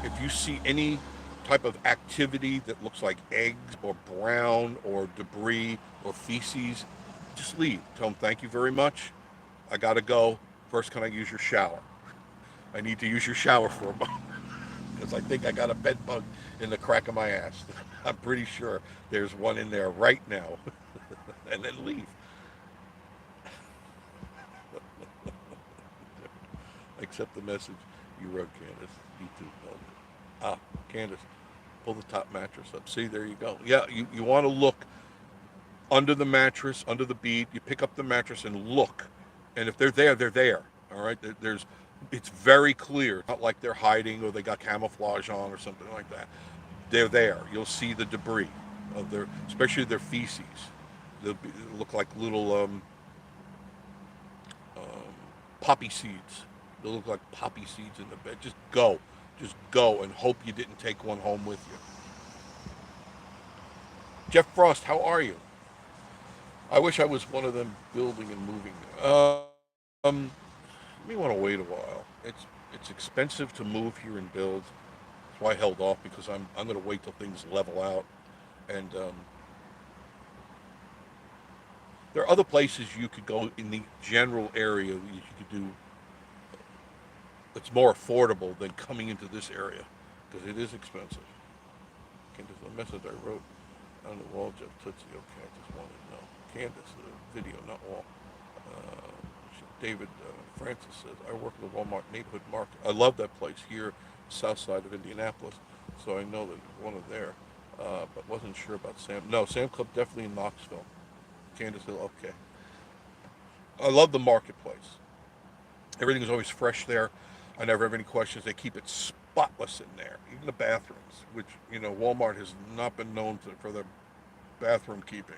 if you see any type of activity that looks like eggs or brown or debris or feces, just leave. Tell them thank you very much. I gotta go. First, can I use your shower? I need to use your shower for a moment because I think I got a bed bug in the crack of my ass. I'm pretty sure there's one in there right now. And then leave. Accept the message you wrote, Candace. You too. Candace, pull the top mattress up. See, there you go. Yeah, you want to look under the mattress, under the bead. You pick up the mattress and look. And if they're there, they're there. All right? It's very clear. Not like they're hiding or they got camouflage on or something like that. They're there. You'll see the debris of especially their feces. They'll look like little um, poppy seeds. They look like poppy seeds in the bed. Just go, and hope you didn't take one home with you. Jeff Frost, how are you? I wish I was one of them building and moving. You may want to wait a while. It's expensive to move here and build. That's why I held off because I'm going to wait till things level out. And there are other places you could go in the general area that you could do that's more affordable than coming into this area because it is expensive. Candace, the message I wrote on the wall, Jeff Tootsie. Okay, I just wanted to know. Candace, the video, not wall. Uh, David Francis says, I work at the Walmart neighborhood market. I love that place here, south side of Indianapolis. So I know that there's one of there, but wasn't sure about Sam. No, Sam Club definitely in Knoxville. Candace Hill, okay. I love the marketplace. Everything is always fresh there. I never have any questions. They keep it spotless in there, even the bathrooms, which Walmart has not been known for their bathroom keeping,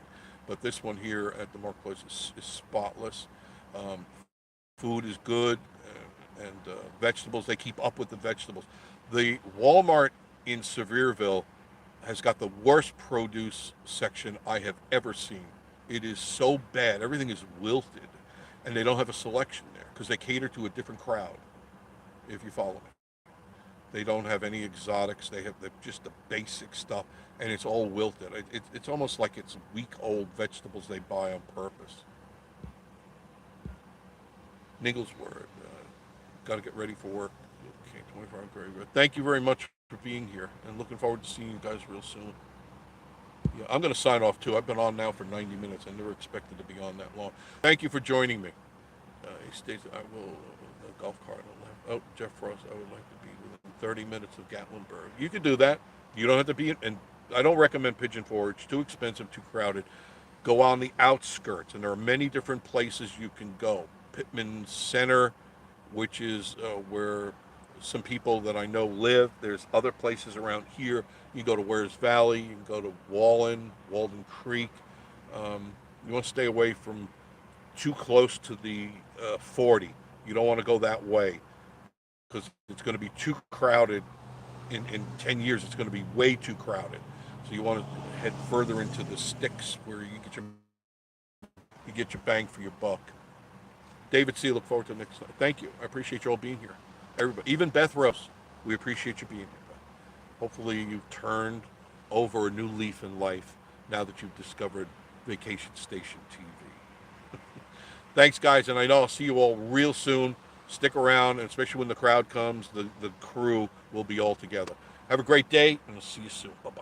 but this one here at the marketplace is spotless. Um, Food is good, and vegetables. They keep up with the vegetables. The Walmart in Sevierville has got the worst produce section I have ever seen. It is so bad. Everything is wilted, and they don't have a selection there because they cater to a different crowd. If you follow me, they don't have any exotics. They have just the basic stuff, and it's all wilted. It's almost like it's week-old vegetables they buy on purpose. Niggle's word. Got to get ready for work. Okay, 24 hours. Very good. Thank you very much for being here, and looking forward to seeing you guys real soon. Yeah, I'm going to sign off too. I've been on now for 90 minutes. I never expected to be on that long. Thank you for joining me. He states, I will, the golf cart. Oh, Jeff Frost, I would like to be within 30 minutes of Gatlinburg. You can do that. You don't have to be, and I don't recommend Pigeon Forge. Too expensive, too crowded. Go on the outskirts, and there are many different places you can go. Pittman Center, which is where some people that I know live. There's other places around here. You can go to Wares Valley. You can go to Walden Creek. You want to stay away from too close to the 40. You don't want to go that way because it's going to be too crowded. In 10 years, it's going to be way too crowded. So you want to head further into the sticks where you get your bang for your buck. David C., look forward to the next time. Thank you. I appreciate you all being here. Everybody, even Beth Rose, we appreciate you being here. Hopefully you've turned over a new leaf in life now that you've discovered Vacation Station TV. Thanks, guys, and I know I'll see you all real soon. Stick around, and especially when the crowd comes, the crew will be all together. Have a great day, and I'll see you soon. Bye-bye.